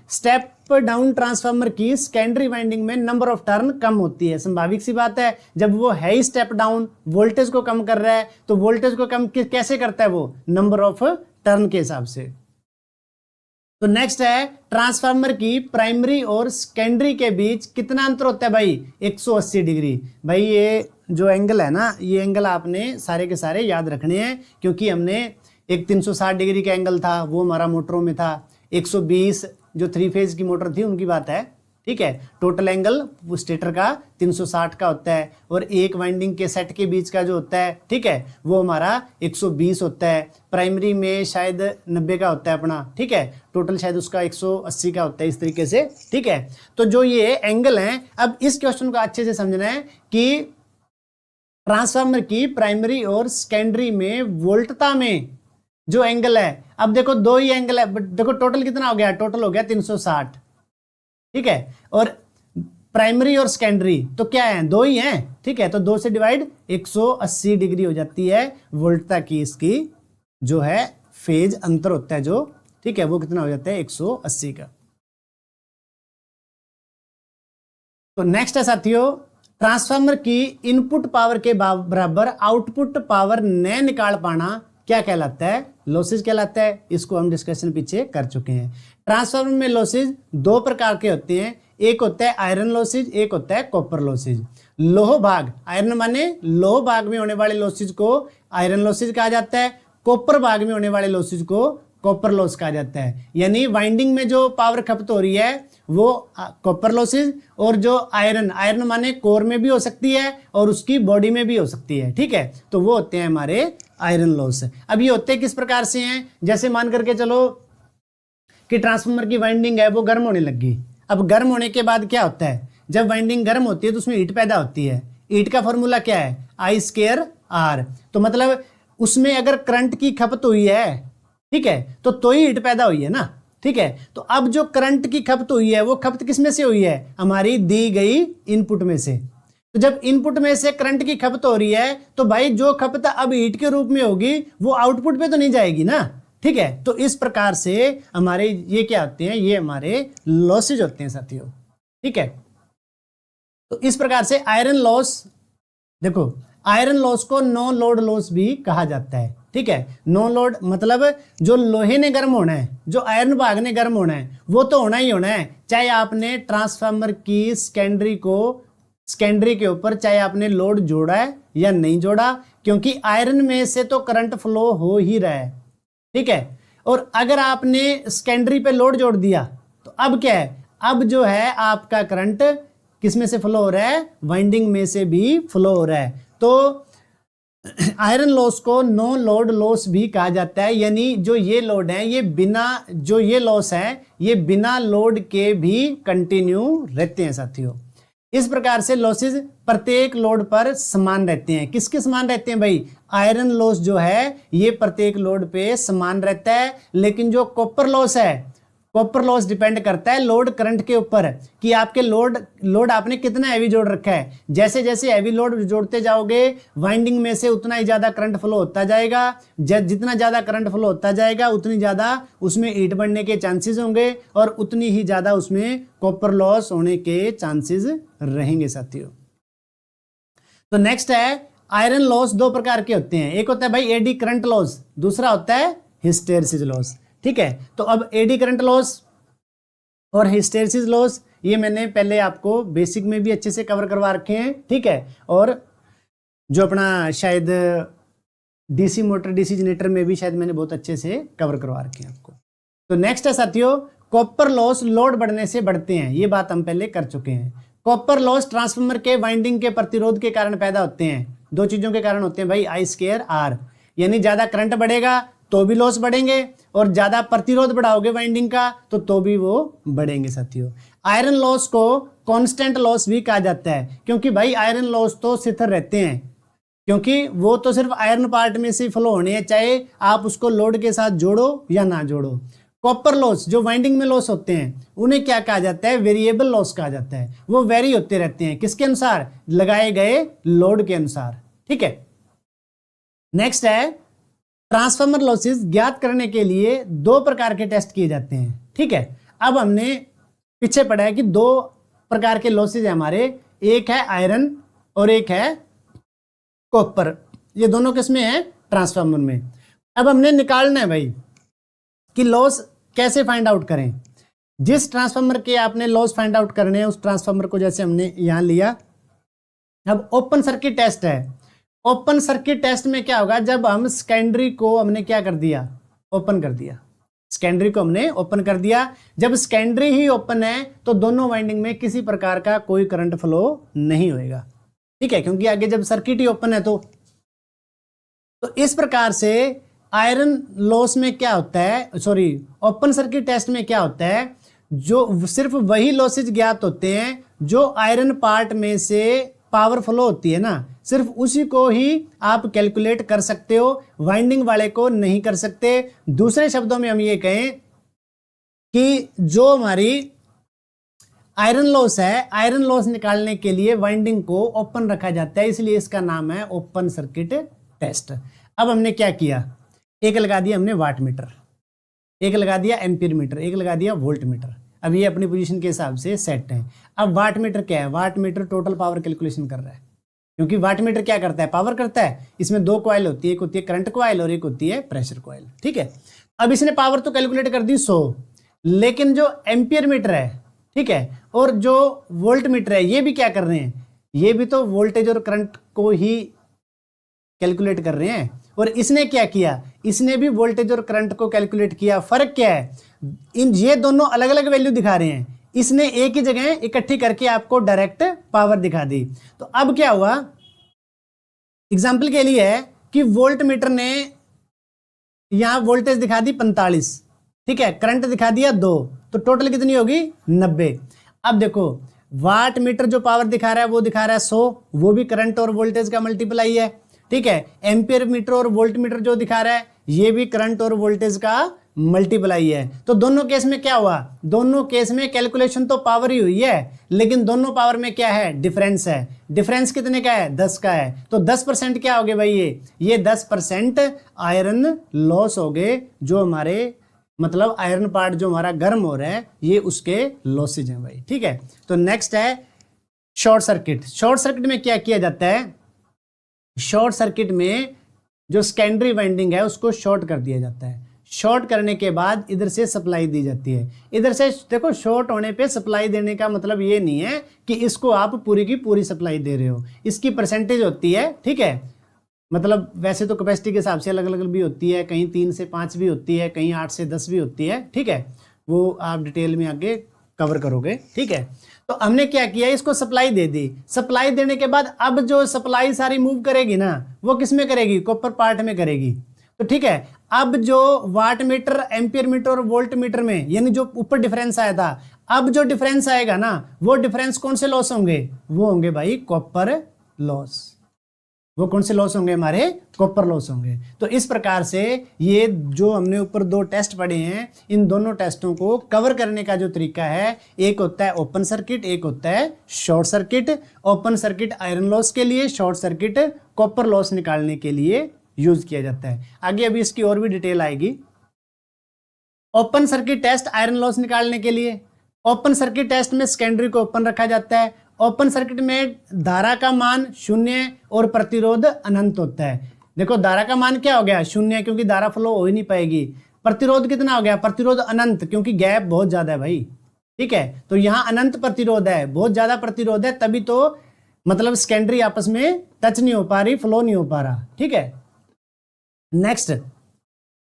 स्टेप डाउन ट्रांसफार्मर की सेकेंडरी वाइंडिंग में नंबर ऑफ टर्न कम होती है। स्वाभाविक सी बात है, जब वो है ही स्टेप डाउन, वोल्टेज को कम कर रहा है, तो वोल्टेज को कम कैसे करता है वो, नंबर ऑफ टर्न के हिसाब से। तो नेक्स्ट है, ट्रांसफार्मर की प्राइमरी और सेकेंडरी के बीच कितना अंतर होता है भाई, 180 डिग्री। भाई ये जो एंगल है ना, ये एंगल आपने सारे के सारे याद रखने हैं, क्योंकि हमने एक 360 डिग्री का एंगल था वो हमारा मोटरों में था, 120 जो 3 फेज की मोटर थी उनकी बात है, ठीक है। टोटल एंगल स्टेटर का 360 का होता है, और एक वाइंडिंग के सेट के बीच का जो होता है, ठीक है, वो हमारा 120 होता है। प्राइमरी में शायद 90 का होता है अपना, ठीक है, टोटल शायद उसका 180 का होता है, इस तरीके से, ठीक है। तो जो ये एंगल हैं, अब इस क्वेश्चन को अच्छे से समझना है कि ट्रांसफार्मर की प्राइमरी और सेकेंडरी में वोल्टता में जो एंगल है, अब देखो दो ही एंगल है, देखो टोटल कितना हो गया, टोटल हो गया 360, ठीक है, और प्राइमरी और सेकेंडरी तो क्या है, दो ही हैं, ठीक है, तो 2 से डिवाइड 180 डिग्री हो जाती है वोल्टता की, इसकी जो है फेज अंतर होता है जो, ठीक है, वो कितना हो जाता है 180 का। तो नेक्स्ट है साथियों, ट्रांसफार्मर की इनपुट पावर के बराबर आउटपुट पावर न निकाल पाना क्या कहलाता है? लॉसेज कहलाता है। इसको हम डिस्कशन पीछे कर चुके हैं। ट्रांसफार्मर में लॉसेज दो प्रकार के होते हैं, एक होता है आयरन लॉसेज, एक होता है कॉपर लॉसेज। लोह भाग, आयरन माने लोह भाग में होने वाले लॉसेज को आयरन लॉसेज कहा जाता है, कॉपर भाग में होने वाले लॉसेज को कॉपर लॉस कहा जाता है। यानी वाइंडिंग में जो पावर खपत हो रही है वो कॉपर लॉसेज, और जो आयरन, आयरन माने कोर में भी हो सकती है और उसकी बॉडी में भी हो सकती है, ठीक है, तो वो होते हैं हमारे आयरन लॉस। अब ये होते किस प्रकार से हैं? जैसे मान करके चलो कि ट्रांसफार्मर की वाइंडिंग है वो गर्म होने लगी। अब गर्म होने के बाद क्या होता है? जब वाइंडिंग गर्म होती है तो उसमें हीट पैदा होती है। हीट का फॉर्मूला क्या है? I²R। तो मतलब उसमें अगर करंट की खपत हुई है, ठीक है, तो ही हीट पैदा हुई है ना, ठीक है। तो अब जो करंट की खपत हुई है वो खपत किस में से हुई है? हमारी दी गई इनपुट में से। तो जब इनपुट में से करंट की खपत हो रही है तो भाई जो खपत अब हीट के रूप में होगी वो आउटपुट पे तो नहीं जाएगी ना, ठीक है। तो इस प्रकार से हमारे ये क्या होते हैं? ये हमारे लॉसेज होते हैं साथियों, ठीक है। तो इस प्रकार से आयरन लॉस, देखो आयरन लॉस को नो लोड लॉस भी कहा जाता है, ठीक है। नो लोड मतलब जो लोहे ने गर्म होना है, जो आयरन भाग ने गर्म होना है वो तो होना ही होना है, चाहे आपने ट्रांसफार्मर की सेकेंडरी के ऊपर चाहे आपने लोड जोड़ा है या नहीं जोड़ा, क्योंकि आयरन में से तो करंट फ्लो हो ही रहा है, ठीक है। और अगर आपने सेकेंडरी पे लोड जोड़ दिया तो अब क्या है? अब जो है आपका करंट किस में से फ्लो हो रहा है? वाइंडिंग में से भी फ्लो हो रहा है। तो आयरन लॉस को नो लोड लॉस भी कहा जाता है, यानी जो ये लोड है ये बिना, जो ये लॉस है ये बिना लोड के भी कंटिन्यू रहते हैं साथियों। इस प्रकार से लॉसेज प्रत्येक लोड पर समान रहते हैं। किसके समान रहते हैं भाई? आयरन लॉस जो है ये प्रत्येक लोड पे समान रहता है, लेकिन जो कॉपर लॉस है, कॉपर लॉस डिपेंड करता है लोड करंट के ऊपर कि आपके लोड आपने कितना हैवी जोड़ रखा है। जैसे जैसे हैवी लोड जोड़ते जाओगे वाइंडिंग में से उतना ही ज्यादा करंट फ्लो होता जाएगा। जितना ज्यादा करंट फ्लो होता जाएगा उतनी ज्यादा उसमें हीट बढ़ने के चांसेस होंगे और उतनी ही ज्यादा उसमें कॉपर लॉस होने के चांसेस रहेंगे साथियों। तो नेक्स्ट है आयरन लॉस दो प्रकार के होते हैं, एक होता है भाई एडी करंट लॉस, दूसरा होता है हिस्टैरिसीस लॉस, ठीक है। तो अब एडी करंट लॉस और हिस्टैरिसीस लॉस ये मैंने पहले आपको बेसिक में भी अच्छे से कवर करवा रखे हैं, ठीक है, और जो अपना शायद डीसी मोटर डीसी जनरेटर में भी शायद मैंने बहुत अच्छे से कवर करवा रखे हैं आपको। तो नेक्स्ट है साथियों कॉपर लॉस लोड बढ़ने से बढ़ते हैं, ये बात हम पहले कर चुके हैं। कॉपर लॉस ट्रांसफार्मर के वाइंडिंग के प्रतिरोध के कारण पैदा होते हैं। दो चीजों के कारण होते हैं भाई, I²R, यानी ज्यादा करंट बढ़ेगा तो भी लॉस बढ़ेंगे और ज्यादा प्रतिरोध बढ़ाओगे वाइंडिंग का तो भी वो बढ़ेंगे साथियों। आयरन लॉस को कांस्टेंट लॉस भी कहा जाता है, क्योंकि भाई आयरन लॉस तो स्थिर रहते हैं, क्योंकि वो तो सिर्फ आयरन पार्ट में से फ्लो होने हैं, चाहे आप उसको लोड के साथ जोड़ो या ना जोड़ो। कॉपर लॉस जो वाइंडिंग में लॉस होते हैं उन्हें क्या कहा जाता है? वेरिएबल लॉस कहा जाता है। वो वेरी होते रहते हैं, किसके अनुसार? लगाए गए लोड के अनुसार, ठीक है। नेक्स्ट है ट्रांसफार्मर लॉसेस ज्ञात करने के लिए दो प्रकार के टेस्ट किए जाते हैं, ठीक है। अब हमने पीछे पढ़ा है कि दो प्रकार के लॉसेस है हमारे, एक है आयरन और एक है कॉपर। ये दोनों किसमें है? ट्रांसफार्मर में। अब हमने निकालना है भाई कि लॉस कैसे फाइंड आउट करें। जिस ट्रांसफार्मर के आपने लॉस फाइंड आउट करने हैं उस ट्रांसफार्मर को जैसे हमने यहां लिया। अब ओपन सर्किट टेस्ट है। ओपन सर्किट टेस्ट में क्या होगा? जब हम सेकेंडरी को हमने क्या कर दिया? ओपन कर दिया। सेकेंडरी को हमने ओपन कर दिया। जब सेकेंडरी ही ओपन है तो दोनों वाइंडिंग में किसी प्रकार का कोई करंट फ्लो नहीं होएगा, ठीक है, क्योंकि आगे जब सर्किट ही ओपन है तो इस प्रकार से आयरन लॉस में क्या होता है, सॉरी ओपन सर्किट टेस्ट में क्या होता है? जो सिर्फ वही लॉसेज ज्ञात होते हैं जो आयरन पार्ट में से पावर फ्लो होती है ना, सिर्फ उसी को ही आप कैलकुलेट कर सकते हो, वाइंडिंग वाले को नहीं कर सकते। दूसरे शब्दों में हम ये कहें कि जो हमारी आयरन लॉस है, आयरन लॉस निकालने के लिए वाइंडिंग को ओपन रखा जाता है, इसलिए इसका नाम है ओपन सर्किट टेस्ट। अब हमने क्या किया? एक लगा दिया हमने वाट मीटर, एक लगा दिया एम्पीयर मीटर, एक लगा दिया वोल्ट मीटर। अब ये अपनी पोजीशन के हिसाब से सेट है। अब वाट मीटर क्या है? Watt meter total power calculation कर रहा है, क्योंकि वाट मीटर क्या करता है, पावर करता है। इसमें दो कॉइल होती है, एक होती है करंट कॉइल और एक होती है प्रेशर कॉइल, ठीक है। अब इसने पावर तो कैलकुलेट कर दी 100, लेकिन जो एम्पियर मीटर है, ठीक है, और जो वोल्ट मीटर है, ये भी क्या कर रहे हैं, ये भी तो वोल्टेज और करंट को ही कैलकुलेट कर रहे हैं। और इसने क्या किया, इसने भी वोल्टेज और करंट को कैलकुलेट किया। फर्क क्या है, इन ये दोनों अलग अलग वैल्यू दिखा रहे हैं, इसने एक ही जगह इकट्ठी करके आपको डायरेक्ट पावर दिखा दी। तो अब क्या हुआ, एग्जाम्पल के लिए है कि वोल्ट मीटर ने यहां वोल्टेज दिखा दी 45, ठीक है, करंट दिखा दिया 2, तो टोटल कितनी होगी 90। अब देखो वाट मीटर जो पावर दिखा रहा है वो दिखा रहा है 100, वो भी करंट और वोल्टेज का मल्टीप्लाई है, ठीक है। एम्पियर मीटर और वोल्ट मीटर जो दिखा रहा है ये भी करंट और वोल्टेज का मल्टीप्लाई है। तो दोनों केस में क्या हुआ, दोनों केस में कैलकुलेशन तो पावर ही हुई है, लेकिन दोनों पावर में क्या है, डिफरेंस है। डिफरेंस कितने का है, 10 का है। तो 10% क्या हो गए भाई, ये 10% आयरन लॉस हो गए, जो हमारे मतलब आयरन पार्ट जो हमारा गर्म हो रहा है ये उसके लॉसेज हैं भाई, ठीक है। तो नेक्स्ट है शॉर्ट सर्किट। शॉर्ट सर्किट में क्या किया जाता है, शॉर्ट सर्किट में जो सेकेंडरी वाइंडिंग है उसको शॉर्ट कर दिया जाता है। शॉर्ट करने के बाद इधर से सप्लाई दी जाती है। इधर से देखो, शॉर्ट होने पे सप्लाई देने का मतलब ये नहीं है कि इसको आप पूरी की पूरी सप्लाई दे रहे हो, इसकी परसेंटेज होती है, ठीक है। मतलब वैसे तो कैपेसिटी के हिसाब से अलग अलग भी होती है, कहीं 3 से 5 भी होती है, कहीं 8 से 10 भी होती है, ठीक है। वो आप डिटेल में आगे कवर करोगे, ठीक है। तो हमने क्या किया, इसको सप्लाई दे दी। सप्लाई देने के बाद अब जो सप्लाई सारी मूव करेगी ना, वो किस में करेगी, कॉपर पार्ट में करेगी। तो ठीक है, अब जो वाट मीटर, एम्पियर मीटर और वोल्ट मीटर में यानी जो ऊपर डिफरेंस आया था, अब जो डिफरेंस आएगा ना, वो डिफरेंस कौन से लॉस होंगे, वो होंगे भाई कॉपर लॉस। वो कौन से लॉस होंगे, हमारे कॉपर लॉस होंगे। तो इस प्रकार से ये जो हमने ऊपर 2 टेस्ट पढ़े हैं, इन दोनों टेस्टों को कवर करने का जो तरीका है, एक होता है ओपन सर्किट, एक होता है short circuit. Open circuit iron loss के लिए, शॉर्ट सर्किट कॉपर लॉस निकालने के लिए यूज किया जाता है। आगे अभी इसकी और भी डिटेल आएगी। Open circuit test iron loss निकालने के लिए, ओपन सर्किट टेस्ट में सेकेंडरी को ओपन रखा जाता है। ओपन सर्किट में धारा का मान 0 और प्रतिरोध अनंत होता है। देखो धारा का मान क्या हो गया, 0, क्योंकि धारा फ्लो हो ही नहीं पाएगी। प्रतिरोध कितना हो गया, प्रतिरोध अनंत, क्योंकि गैप बहुत ज्यादा है भाई, ठीक है। तो यहां अनंत प्रतिरोध है, बहुत ज्यादा प्रतिरोध है, तभी तो मतलब सेकेंडरी आपस में टच नहीं हो पा रही, फ्लो नहीं हो पा रहा, ठीक है। नेक्स्ट,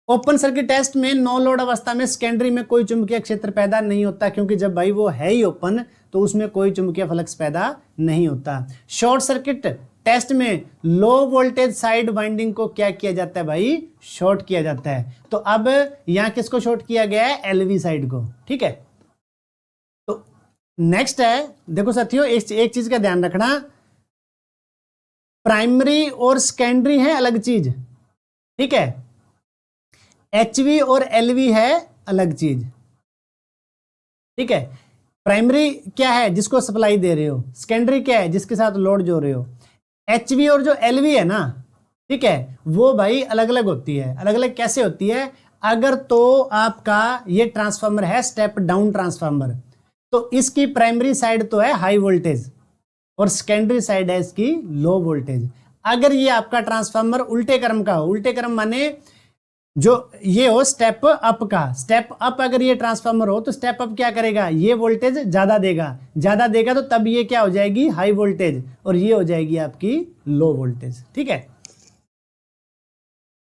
ओपन सर्किट टेस्ट में नो लोड अवस्था में सेकेंडरी में कोई चुंबकीय क्षेत्र पैदा नहीं होता, क्योंकि जब भाई वो है ही ओपन तो उसमें कोई चुंबकीय फ्लक्स पैदा नहीं होता। शॉर्ट सर्किट टेस्ट में लो वोल्टेज साइड वाइंडिंग को क्या किया जाता है भाई, शॉर्ट किया जाता है। तो अब यहां किसको शॉर्ट किया गया है, एलवी साइड को, ठीक है। तो नेक्स्ट है, देखो साथियों एक चीज का ध्यान रखना, प्राइमरी और सेकेंडरी है अलग चीज, ठीक है। एचवी और एलवी है अलग चीज, ठीक है। प्राइमरी क्या है, जिसको सप्लाई दे रहे हो, सेकेंडरी क्या है, जिसके साथ लोड जोड़ रहे हो। एचवी और जो एलवी है ना, ठीक है, वो भाई अलग अलग होती है। अलग अलग कैसे होती है, अगर तो आपका ये ट्रांसफार्मर है स्टेप डाउन ट्रांसफार्मर, तो इसकी प्राइमरी साइड तो है हाई वोल्टेज और सेकेंडरी साइड है इसकी लो वोल्टेज। अगर ये आपका ट्रांसफार्मर उल्टे क्रम का हो, उल्टे क्रम माने जो ये हो स्टेप अप का, स्टेप अप अगर ये ट्रांसफार्मर हो तो स्टेप अप क्या करेगा, ये वोल्टेज ज्यादा देगा तो तब ये क्या हो जाएगी, हाई वोल्टेज, और ये हो जाएगी आपकी लो वोल्टेज, ठीक है।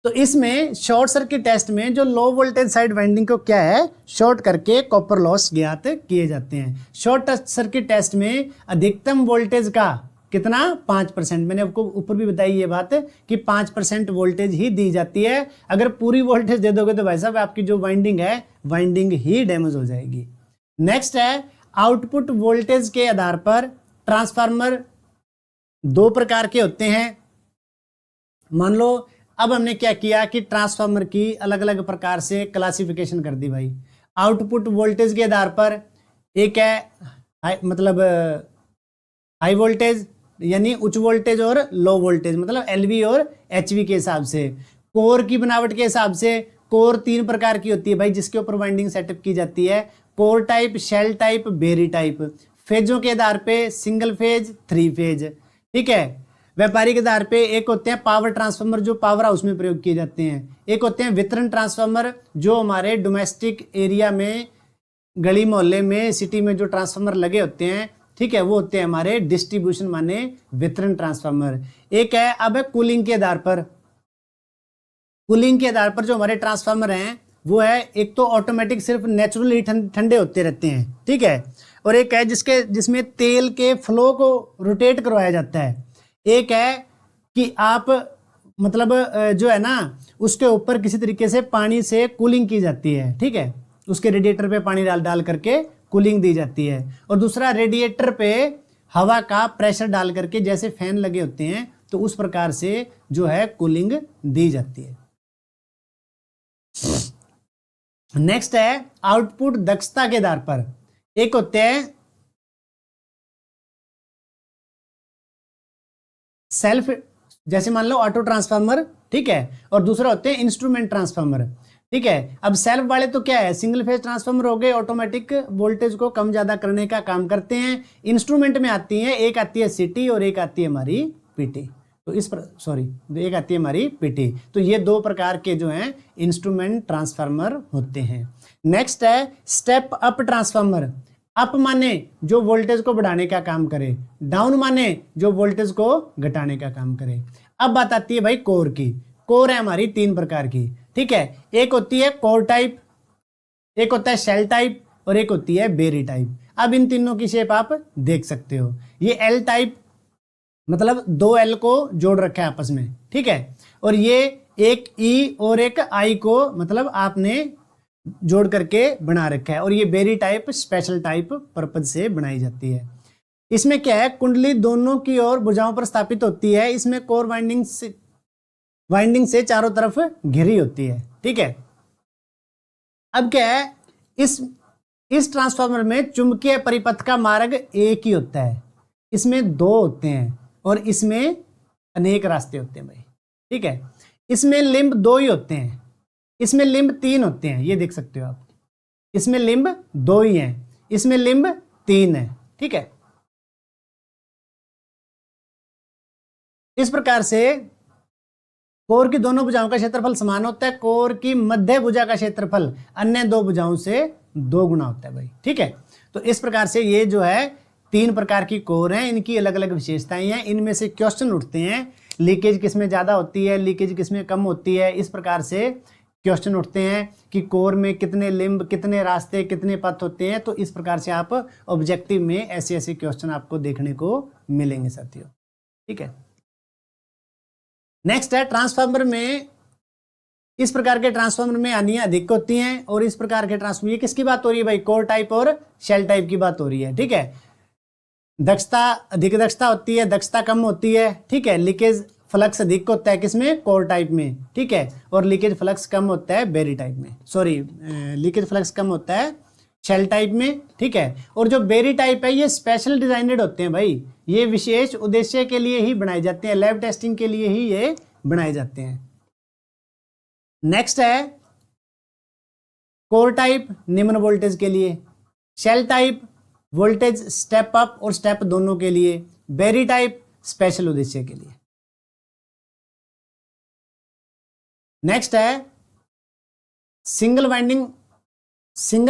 तो इसमें शॉर्ट सर्किट टेस्ट में जो लो वोल्टेज साइड वाइंडिंग को क्या है, शॉर्ट करके कॉपर लॉस ज्ञात किए जाते हैं। शॉर्ट सर्किट टेस्ट में अधिकतम वोल्टेज का कितना, 5%। मैंने आपको ऊपर भी बताई ये बात कि 5% वोल्टेज ही दी जाती है। अगर पूरी वोल्टेज दे दोगे तो भाई साहब आपकी जो वाइंडिंग है, वाइंडिंग ही डैमेज हो जाएगी। नेक्स्ट है, आउटपुट वोल्टेज के आधार पर ट्रांसफार्मर 2 प्रकार के होते हैं। मान लो अब हमने क्या किया कि ट्रांसफार्मर की अलग अलग प्रकार से क्लासिफिकेशन कर दी भाई। आउटपुट वोल्टेज के आधार पर एक है मतलब हाई वोल्टेज यानी उच्च वोल्टेज और लो वोल्टेज, मतलब एलवी और एचवी के हिसाब से। कोर की बनावट के हिसाब से कोर 3 प्रकार की होती है भाई, जिसके ऊपर वाइंडिंग सेटअप की जाती है। Core type, shell type, berry type. फेजों के आधार पे सिंगल फेज, 3 फेज, ठीक है। व्यापारिक आधार पे एक होते हैं पावर ट्रांसफार्मर जो पावर हाउस में प्रयोग किए जाते हैं, एक होते हैं वितरण ट्रांसफार्मर जो हमारे डोमेस्टिक एरिया में, गली मोहल्ले में, सिटी में जो ट्रांसफार्मर लगे होते हैं, ठीक है, वो होते हैं हमारे डिस्ट्रीब्यूशन माने वितरण ट्रांसफार्मर। एक है अब कूलिंग के आधार पर, कूलिंग के आधार पर जो हमारे ट्रांसफार्मर हैं वो है एक तो ऑटोमेटिक सिर्फ नेचुरली ठंडे होते रहते हैं, ठीक है, और एक है जिसमें तेल के फ्लो को रोटेट करवाया जाता है। एक है कि आप मतलब जो है ना उसके ऊपर किसी तरीके से पानी से कूलिंग की जाती है, ठीक है, उसके रेडिएटर पे पानी डाल करके कूलिंग दी जाती है। और दूसरा रेडिएटर पे हवा का प्रेशर डाल करके जैसे फैन लगे होते हैं तो उस प्रकार से जो है कूलिंग दी जाती है। नेक्स्ट है आउटपुट दक्षता के आधार पर। एक होते हैं सेल्फ, जैसे मान लो ऑटो ट्रांसफार्मर, ठीक है, और दूसरा होते हैं इंस्ट्रूमेंट ट्रांसफार्मर, ठीक है। अब सेल्फ वाले तो क्या है, सिंगल फेज ट्रांसफार्मर हो गए, ऑटोमेटिक वोल्टेज को कम ज्यादा करने का काम करते हैं। इंस्ट्रूमेंट में आती है, एक आती है सिटी और एक आती है हमारी पीटी। तो एक आती है हमारी पीटी। तो ये दो प्रकार के जो हैं इंस्ट्रूमेंट ट्रांसफार्मर होते हैं। नेक्स्ट है स्टेप अप ट्रांसफार्मर। अप माने जो वोल्टेज को बढ़ाने का काम करे, डाउन माने जो वोल्टेज को घटाने का काम करे। अब बात आती है भाई कोर की। कोर है हमारी तीन प्रकार की, ठीक है। एक होती है कोर टाइप, एक होता है शेल टाइप और एक होती है बेरी टाइप। अब इन तीनों की शेप आप देख सकते हो। ये एल टाइप मतलब दो एल को जोड़ रखा है आपस में, ठीक है, और ये एक ई और एक आई को मतलब आपने जोड़ करके बना रखा है। और ये berry type special type purpose से बनाई जाती है। इसमें क्या है, कुंडली दोनों की ओर भुजाओं पर स्थापित होती है। इसमें कोर वाइंडिंग से चारों तरफ घिरी होती है, ठीक है। अब क्या है, इस ट्रांसफार्मर में चुंबकीय परिपथ का मार्ग एक ही होता है। इसमें दो होते हैं और इसमें अनेक रास्ते होते हैं भाई, ठीक है। इसमें लिंब दो ही होते हैं, इसमें लिंब तीन होते हैं, ये देख सकते हो आप। इसमें लिंब दो ही हैं, इसमें लिंब तीन है, ठीक है। इस प्रकार से कोर की दोनों भुजाओं का क्षेत्रफल समान होता है। कोर की मध्य भुजा का क्षेत्रफल अन्य दो भुजाओं से 2 गुना होता है भाई, ठीक है। तो इस प्रकार से ये जो है तीन प्रकार की कोर हैं, इनकी अलग अलग विशेषताएं हैं। इनमें से क्वेश्चन उठते हैं, लीकेज किसमें ज्यादा होती है, लीकेज किसमें कम होती है। इस प्रकार से क्वेश्चन उठते हैं कि कोर में कितने लिंब, कितने रास्ते, कितने पथ होते हैं। तो इस प्रकार से आप ऑब्जेक्टिव में ऐसे ऐसे क्वेश्चन आपको देखने को मिलेंगे साथियों, ठीक है। नेक्स्ट है ट्रांसफार्मर में, इस प्रकार के ट्रांसफार्मर में हानियां अधिक होती हैं और इस प्रकार के ट्रांसफार्मर, ये किसकी बात हो रही है भाई, कोर टाइप और शेल टाइप की बात हो रही है, ठीक है। दक्षता, अधिक दक्षता होती है, दक्षता कम होती है, ठीक है। लीकेज फ्लक्स अधिक होता है किसमें, कोर टाइप में, ठीक है, और लीकेज फ्लक्स कम होता है बेरी टाइप में, लीकेज फ्लक्स कम होता है शेल टाइप में, ठीक है। और जो बेरी टाइप है ये स्पेशल डिजाइनेड होते हैं भाई, ये विशेष उद्देश्य के लिए ही बनाए जाते हैं, लैब टेस्टिंग के लिए ही ये बनाए जाते हैं। नेक्स्ट है कोर टाइप निम्न वोल्टेज के लिए, shell type voltage step up और स्टेप दोनों के लिए, बेरी टाइप स्पेशल उद्देश्य के लिए। नेक्स्ट है single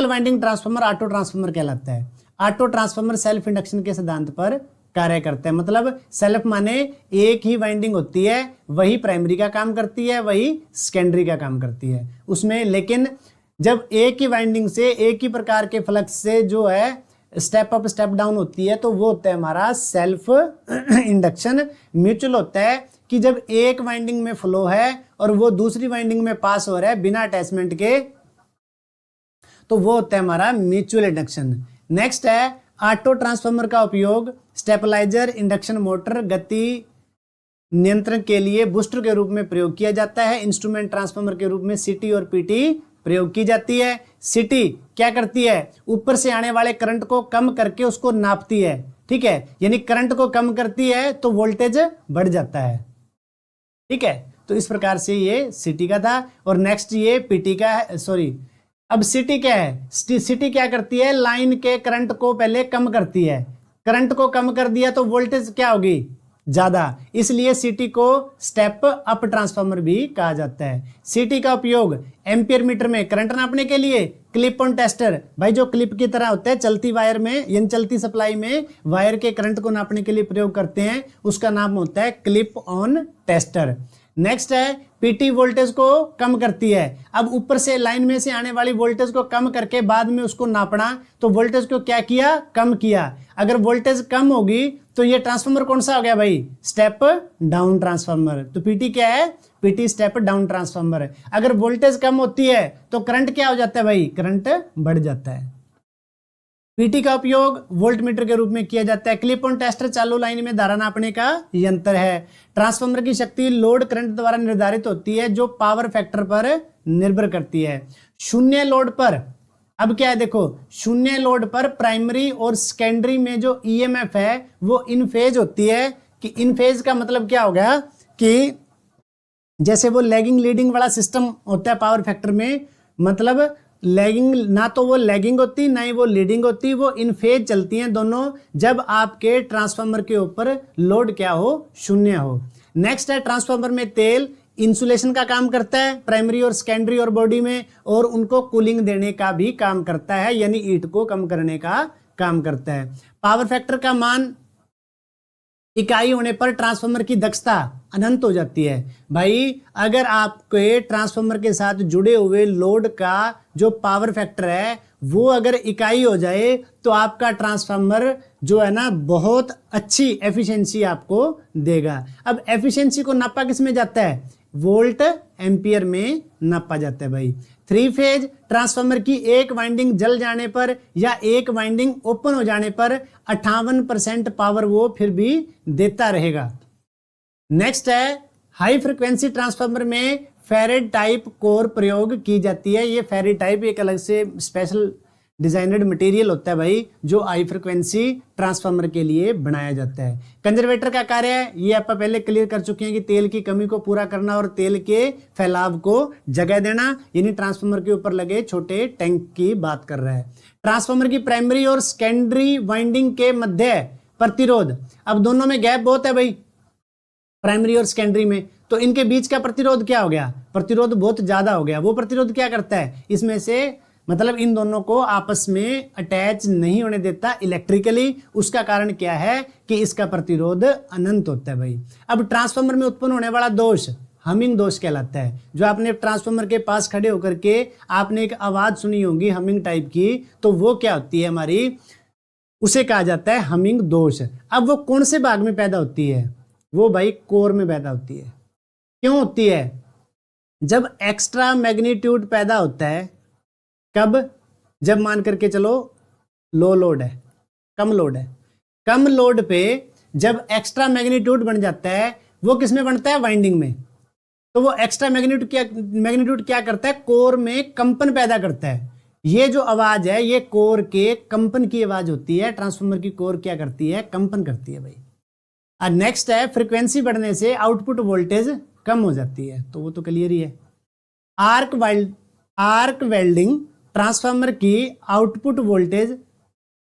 winding transformer auto transformer कहलाता है। ऑटो ट्रांसफार्मर सेल्फ इंडक्शन के सिद्धांत पर कार्य करता है। मतलब सेल्फ माने एक ही वाइंडिंग होती है, वही प्राइमरी का काम करती है, वही सेकेंडरी का काम करती है उसमें। लेकिन जब एक ही वाइंडिंग से एक ही प्रकार के फ्लक्स से जो है स्टेप अप स्टेप डाउन होती है, तो वो होता है हमारा सेल्फ इंडक्शन। म्यूचुअल होता है कि जब एक वाइंडिंग में फ्लो है और वो दूसरी वाइंडिंग में पास हो रहा है बिना अटैचमेंट के, तो वो होता है हमारा म्यूचुअल इंडक्शन। नेक्स्ट है ऑटो ट्रांसफार्मर का उपयोग स्टेबलाइजर, इंडक्शन मोटर, गति नियंत्रण के लिए बूस्टर के रूप में प्रयोग किया जाता है। इंस्ट्रूमेंट ट्रांसफार्मर के रूप में सिटी और पीटी प्रयोग की जाती है। सिटी क्या करती है, ऊपर से आने वाले करंट को कम करके उसको नापती है, ठीक है, यानी करंट को कम करती है तो वोल्टेज बढ़ जाता है, ठीक है। तो इस प्रकार से ये सिटी का था। और नेक्स्ट ये पीटी का है, अब सिटी क्या है, सिटी क्या करती है, लाइन के करंट को पहले कम करती है। करंट को कम कर दिया तो वोल्टेज क्या होगी, ज्यादा, इसलिए सीटी को स्टेप अप ट्रांसफार्मर भी कहा जाता है। सीटी का उपयोग एम्पियर मीटर में करंट नापने के लिए, क्लिप ऑन टेस्टर, भाई जो क्लिप की तरह होता है चलती वायर में यानी चलती सप्लाई में वायर के करंट को नापने के लिए प्रयोग करते हैं, उसका नाम होता है क्लिप ऑन टेस्टर। नेक्स्ट है पीटी वोल्टेज को कम करती है। अब ऊपर से लाइन में से आने वाली वोल्टेज को कम करके बाद में उसको नापना, तो वोल्टेज को क्या किया, कम किया। अगर वोल्टेज कम होगी तो ये ट्रांसफार्मर कौन सा हो गया भाई, स्टेप डाउन ट्रांसफार्मर। तो पीटी क्या है, पीटी स्टेप डाउन ट्रांसफार्मर। अगर वोल्टेज कम होती है तो करंट क्या हो जाता है भाई, करंट बढ़ जाता है। पीटी का उपयोग वोल्टमीटर के रूप में किया जाता है। क्लिप ऑन टेस्टर चालू लाइन में धारा नापने का यंत्र है। ट्रांसफार्मर की शक्ति लोड करंट द्वारा निर्धारित होती है जो पावर फैक्टर पर निर्भर करती है। शून्य लोड पर, अब क्या है देखो, शून्य लोड पर प्राइमरी और सेकेंडरी में जो ईएमएफ है वो इन फेज होती है। कि इन फेज का मतलब क्या हो गया कि जैसे वो लैगिंग लीडिंग वाला सिस्टम होता है पावर फैक्टर में, मतलब लैगिंग ना तो वो लैगिंग होती ना ही वो लीडिंग होती, वो इन फेज चलती हैं दोनों जब आपके ट्रांसफार्मर के ऊपर लोड क्या हो, शून्य हो। नेक्स्ट है ट्रांसफार्मर में तेल इंसुलेशन का काम करता है प्राइमरी और सेकेंडरी और बॉडी में, और उनको कूलिंग देने का भी काम करता है, यानी हीट को कम करने का काम करता है। पावर फैक्टर का मान इकाई होने पर ट्रांसफार्मर की दक्षता अनंत हो जाती है। भाई अगर आपके ट्रांसफार्मर के साथ जुड़े हुए लोड का जो पावर फैक्टर है वो अगर इकाई हो जाए तो आपका ट्रांसफार्मर जो है ना बहुत अच्छी एफिशिएंसी आपको देगा। अब एफिशिएंसी को नापा किस में जाता है, वोल्ट एम्पियर में नापा जाता है भाई। थ्री फेज ट्रांसफार्मर की एक वाइंडिंग जल जाने पर या एक वाइंडिंग ओपन हो जाने पर 58% पावर वो फिर भी देता रहेगा। नेक्स्ट है हाई फ्रिक्वेंसी ट्रांसफार्मर में फेरेट टाइप कोर प्रयोग की जाती है। ये फेरेट टाइप एक अलग से स्पेशल डिजाइनड मटेरियल होता है भाई जो हाई फ्रिक्वेंसी ट्रांसफार्मर के लिए बनाया जाता है। कंजर्वेटर का कार्य है, ये आप पहले क्लियर कर चुके हैं कि तेल की कमी को पूरा करना और तेल के फैलाव को जगह देना, यानी ट्रांसफार्मर के ऊपर लगे छोटे टैंक की बात कर रहा है। ट्रांसफार्मर की प्राइमरी और सेकेंडरी वाइंडिंग के मध्य प्रतिरोध, अब दोनों में गैप बहुत है भाई प्राइमरी और सेकेंडरी में, तो इनके बीच का प्रतिरोध क्या हो गया, प्रतिरोध बहुत ज्यादा हो गया। वो प्रतिरोध क्या करता है, इसमें से मतलब इन दोनों को आपस में अटैच नहीं होने देता इलेक्ट्रिकली। उसका कारण क्या है कि इसका प्रतिरोध अनंत होता है भाई। अब ट्रांसफार्मर में उत्पन्न होने वाला दोष हमिंग दोष कहलाता है। जो आपने ट्रांसफार्मर के पास खड़े होकर के आपने एक आवाज सुनी होगी हमिंग टाइप की, तो वो क्या होती है हमारी, उसे कहा जाता है हमिंग दोष। अब वो कौन से भाग में पैदा होती है, वो भाई कोर में पैदा होती है। क्यों होती है, जब एक्स्ट्रा मैग्नीट्यूड पैदा होता है, कब, जब मान करके चलो लो लोड है, कम लोड है, कम लोड पे जब एक्स्ट्रा मैग्नीट्यूड बन जाता है वो किस में बनता है, वाइंडिंग में। तो वो एक्स्ट्रा मैग्नीट्यूड क्या करता है, कोर में कंपन पैदा करता है। ये जो आवाज है ये कोर के कंपन की आवाज होती है। ट्रांसफार्मर की कोर क्या करती है, कंपन करती है भाई। और नेक्स्ट है फ्रीक्वेंसी बढ़ने से आउटपुट वोल्टेज कम हो जाती है, तो वो तो क्लियर ही है। आर्क वेल्डिंग ट्रांसफार्मर की आउटपुट वोल्टेज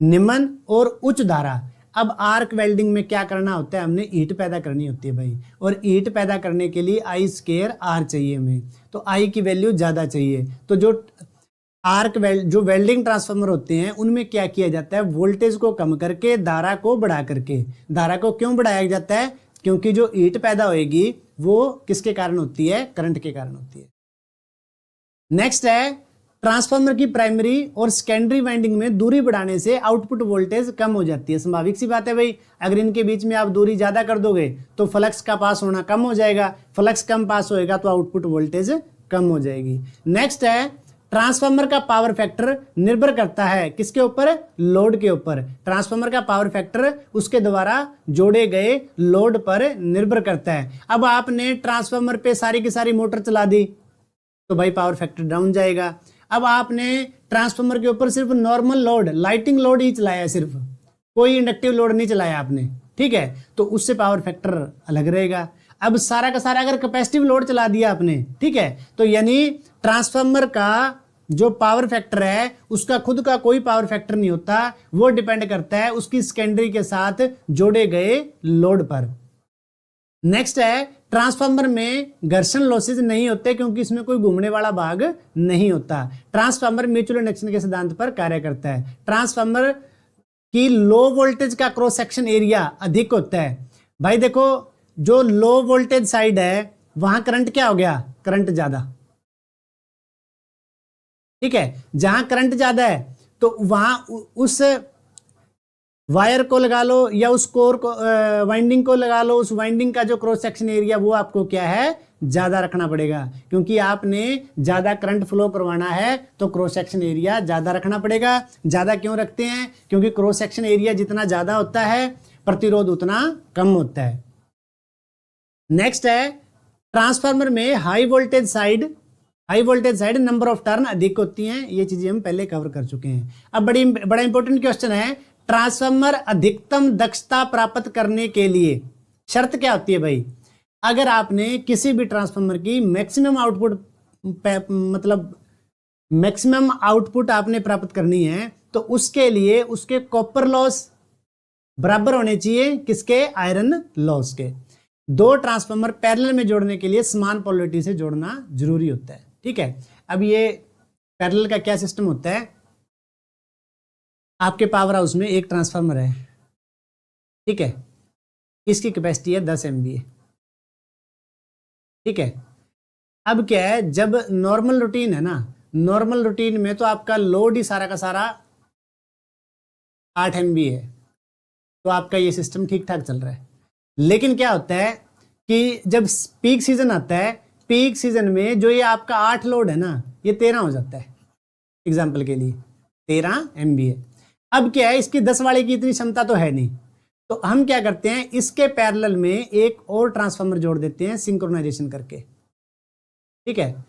निम्न और उच्च धारा। अब आर्क वेल्डिंग में क्या करना होता है, हमने हीट पैदा करनी होती है भाई, और हीट पैदा करने के लिए I स्क्वायर R चाहिए हमें, तो I की वैल्यू ज्यादा चाहिए। तो जो वेल्डिंग ट्रांसफार्मर होते हैं उनमें क्या किया जाता है, वोल्टेज को कम करके धारा को बढ़ा करके। धारा को क्यों बढ़ाया जाता है, क्योंकि जो हीट पैदा होगी वो किसके कारण होती है, करंट के कारण होती है। नेक्स्ट है ट्रांसफार्मर की प्राइमरी और सेकेंडरी वाइंडिंग में दूरी बढ़ाने से आउटपुट वोल्टेज कम हो जाती है। स्वाभाविक सी बात है भाई, अगर इनके बीच में आप दूरी ज्यादा कर दोगे तो फ्लक्स का पास होना कम हो जाएगा, फ्लक्स कम पास होएगा तो आउटपुट वोल्टेज कम हो जाएगी। नेक्स्ट है ट्रांसफार्मर का पावर फैक्टर निर्भर करता है किसके ऊपर, लोड के ऊपर। ट्रांसफार्मर का पावर फैक्टर उसके द्वारा जोड़े गए लोड पर निर्भर करता है। अब आपने ट्रांसफार्मर पे सारी की सारी मोटर चला दी तो भाई पावर फैक्टर डाउन जाएगा। अब आपने ट्रांसफार्मर के ऊपर सिर्फ नॉर्मल लोड, लाइटिंग लोड ही चलाया, सिर्फ कोई इंडक्टिव लोड नहीं चलाया आपने, ठीक है, तो उससे पावर फैक्टर अलग रहेगा। अब सारा का सारा अगर कैपेसिटिव लोड चला दिया आपने, ठीक है, तो यानी ट्रांसफार्मर का जो पावर फैक्टर है उसका खुद का कोई पावर फैक्टर नहीं होता, वो डिपेंड करता है उसकी सेकेंडरी के साथ जोड़े गए लोड पर। नेक्स्ट है ट्रांसफार्मर में घर्षण लॉसेज नहीं होते क्योंकि इसमें कोई घूमने वाला भाग नहीं होता। ट्रांसफार्मर म्यूचुअल इंडक्शन के सिद्धांत पर कार्य करता है। ट्रांसफार्मर की लो वोल्टेज का क्रॉस सेक्शन एरिया अधिक होता है। भाई देखो, जो लो वोल्टेज साइड है वहां करंट क्या हो गया, करंट ज्यादा, ठीक है। जहां करंट ज्यादा है तो वहां उस वायर को लगा लो या उस कोर को, वाइंडिंग को लगा लो, उस वाइंडिंग का जो क्रॉस सेक्शन एरिया वो आपको क्या है, ज्यादा रखना पड़ेगा, क्योंकि आपने ज्यादा करंट फ्लो करवाना है तो क्रॉस सेक्शन एरिया ज्यादा रखना पड़ेगा। ज्यादा क्यों रखते हैं, क्योंकि क्रॉस सेक्शन एरिया जितना ज्यादा होता है प्रतिरोध उतना कम होता है। नेक्स्ट है ट्रांसफार्मर में high voltage side number of turn अधिक होती हैं। ये चीजें हम पहले कवर कर चुके हैं। अब बड़ा इंपॉर्टेंट क्वेश्चन है, ट्रांसफार्मर अधिकतम दक्षता प्राप्त करने के लिए शर्त क्या होती है भाई। अगर आपने किसी भी ट्रांसफार्मर की मैक्सिमम आउटपुट आपने प्राप्त करनी है तो उसके लिए उसके कॉपर लॉस बराबर होने चाहिए किसके, आयरन लॉस के। दो ट्रांसफार्मर पैरेलल में जोड़ने के लिए समान पोलैरिटी से जोड़ना जरूरी होता है, ठीक है। अब ये पैरेलल का क्या सिस्टम होता है, आपके पावर हाउस में एक ट्रांसफार्मर है, ठीक है, इसकी कैपेसिटी है 10 MVA, ठीक है। अब क्या है, जब नॉर्मल रूटीन है ना, नॉर्मल रूटीन में तो आपका लोड ही सारा का सारा 8 MVA है, तो आपका ये सिस्टम ठीक ठाक चल रहा है। लेकिन क्या होता है कि जब पीक सीजन आता है, पीक सीजन में जो ये आपका 8 लोड है ना, ये 13 हो जाता है, एग्जाम्पल के लिए 13 MVA। अब क्या है, इसकी 10 वाले की इतनी क्षमता तो है नहीं, तो हम क्या करते हैं, इसके पैरेलल में एक और ट्रांसफार्मर जोड़ देते हैं सिंक्रोनाइजेशन करके, ठीक है।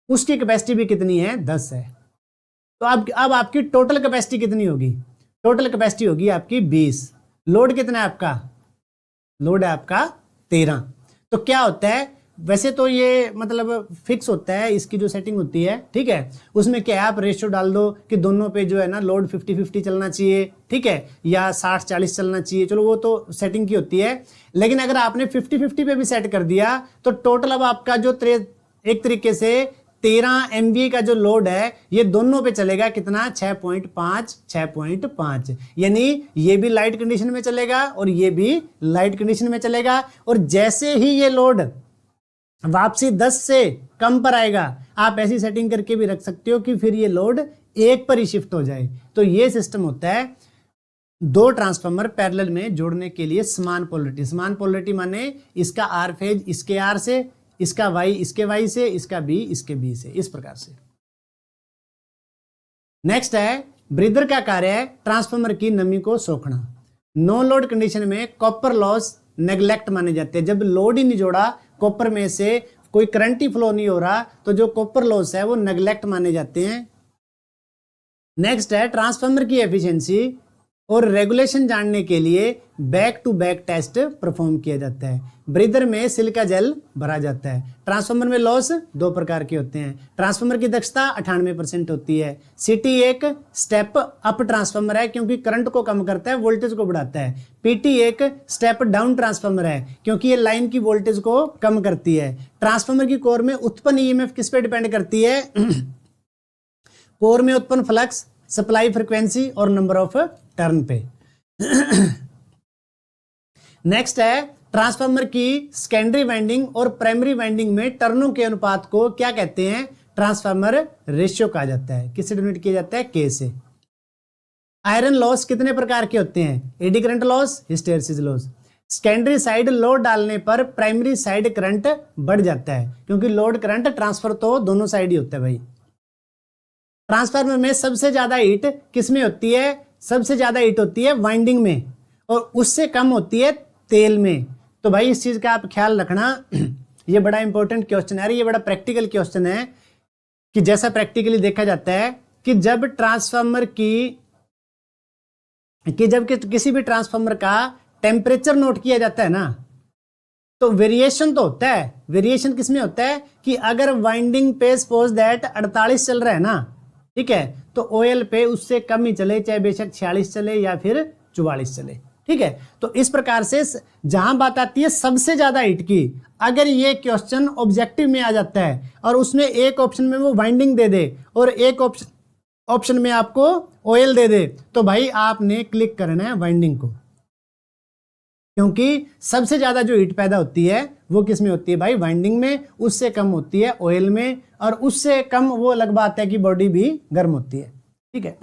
उसकी कैपेसिटी भी कितनी है, 10 है। तो अब आपकी टोटल कैपेसिटी कितनी होगी, टोटल कैपेसिटी होगी आपकी 20। लोड कितना है आपका, लोड है आपका 13। तो क्या होता है, वैसे तो ये मतलब फिक्स होता है, इसकी जो सेटिंग होती है, ठीक है, उसमें क्या है, आप रेशियो डाल दो कि दोनों पे जो है ना लोड 50-50 चलना चाहिए, ठीक है, या 60-40 चलना चाहिए, चलो वो तो सेटिंग की होती है। लेकिन अगर आपने 50-50 पे भी सेट कर दिया तो टोटल अब आपका जो एक तरीके से 13 MVA का जो लोड है ये दोनों पे चलेगा कितना, 6.5, यानी ये भी लाइट कंडीशन में चलेगा और ये भी लाइट कंडीशन में चलेगा। और जैसे ही ये लोड वापसी 10 से कम पर आएगा, आप ऐसी सेटिंग करके भी रख सकते हो कि फिर ये लोड 1 पर ही शिफ्ट हो जाए। तो ये सिस्टम होता है दो ट्रांसफार्मर पैरेलल में जोड़ने के लिए समान पोलैरिटी। समान पोलैरिटी माने इसका आर फेज इसके आर से, इसका वाई इसके वाई से, इसका बी इसके बी से, इस प्रकार से। नेक्स्ट है ब्रीदर का कार्य है ट्रांसफार्मर की नमी को सोखना। नो लोड कंडीशन में कॉपर लॉस नेग्लेक्ट माने जाते हैं। जब लोड ही नहीं जोड़ा, कॉपर में से कोई करंट ही फ्लो नहीं हो रहा, तो जो कॉपर लॉस है वो नेग्लेक्ट माने जाते हैं। नेक्स्ट है ट्रांसफार्मर की एफिशिएंसी और रेगुलेशन जानने के लिए back to back test perform किया जाता है। ब्रीदर में सिलिका जेल भरा जाता है। ट्रांसफार्मर में लॉस 2 प्रकार के होते हैं। ट्रांसफार्मर की दक्षता 98% होती है। सिटी एक स्टेप अप ट्रांसफार्मर है क्योंकि करंट को कम करता है, वोल्टेज को बढ़ाता है। पीटी एक स्टेप डाउन ट्रांसफार्मर है क्योंकि ये लाइन की वोल्टेज को कम करती है। ट्रांसफार्मर की कोर में उत्पन्न ईएमएफ किस पे डिपेंड करती है? कोर में उत्पन्न फ्लक्स, सप्लाई फ्रीक्वेंसी और नंबर ऑफ टर्न पे। नेक्स्ट है ट्रांसफार्मर की सेकेंडरी वाइंडिंग और प्राइमरी वाइंडिंग में टर्नों के अनुपात को क्या कहते हैं? ट्रांसफार्मर रेशियो कहा जाता है। किससे डिनोट किया जाता है? के से। आयरन लॉस कितने प्रकार के होते हैं? Eddy current loss, hysteresis loss. Secondary side load डालने पर प्राइमरी साइड करंट बढ़ जाता है क्योंकि लोड करंट ट्रांसफर तो दोनों साइड ही होता है भाई। ट्रांसफार्मर में सबसे ज्यादा हीट किस में होती है? सबसे ज्यादा हीट होती है वाइंडिंग में और उससे कम होती है तेल में। तो भाई इस चीज का आप ख्याल रखना। ये बड़ा इंपॉर्टेंट क्वेश्चन है, ये बड़ा प्रैक्टिकल क्वेश्चन है कि जैसा प्रैक्टिकली देखा जाता है कि जब ट्रांसफार्मर जब किसी भी ट्रांसफार्मर का टेम्परेचर नोट किया जाता है ना, तो वेरिएशन तो होता है। वेरिएशन किस में होता है कि अगर वाइंडिंग पे सपोज दैट 48 चल रहा है ना, ठीक है, तो ऑयल पे उससे कम ही चले, चाहे बेशक 46 चले या फिर 44 चले, ठीक है। तो इस प्रकार से जहां बात आती है सबसे ज्यादा हीट की, अगर ये क्वेश्चन ऑब्जेक्टिव में आ जाता है और उसमें एक ऑप्शन में वो वाइंडिंग दे दे और एक ऑप्शन में आपको ऑयल दे दे, तो भाई आपने क्लिक करना है वाइंडिंग को, क्योंकि सबसे ज्यादा जो हीट पैदा होती है वो किस में होती है भाई, वाइंडिंग में, उससे कम होती है ऑयल में, और उससे कम वो अलग बात है कि बॉडी भी गर्म होती है। ठीक है।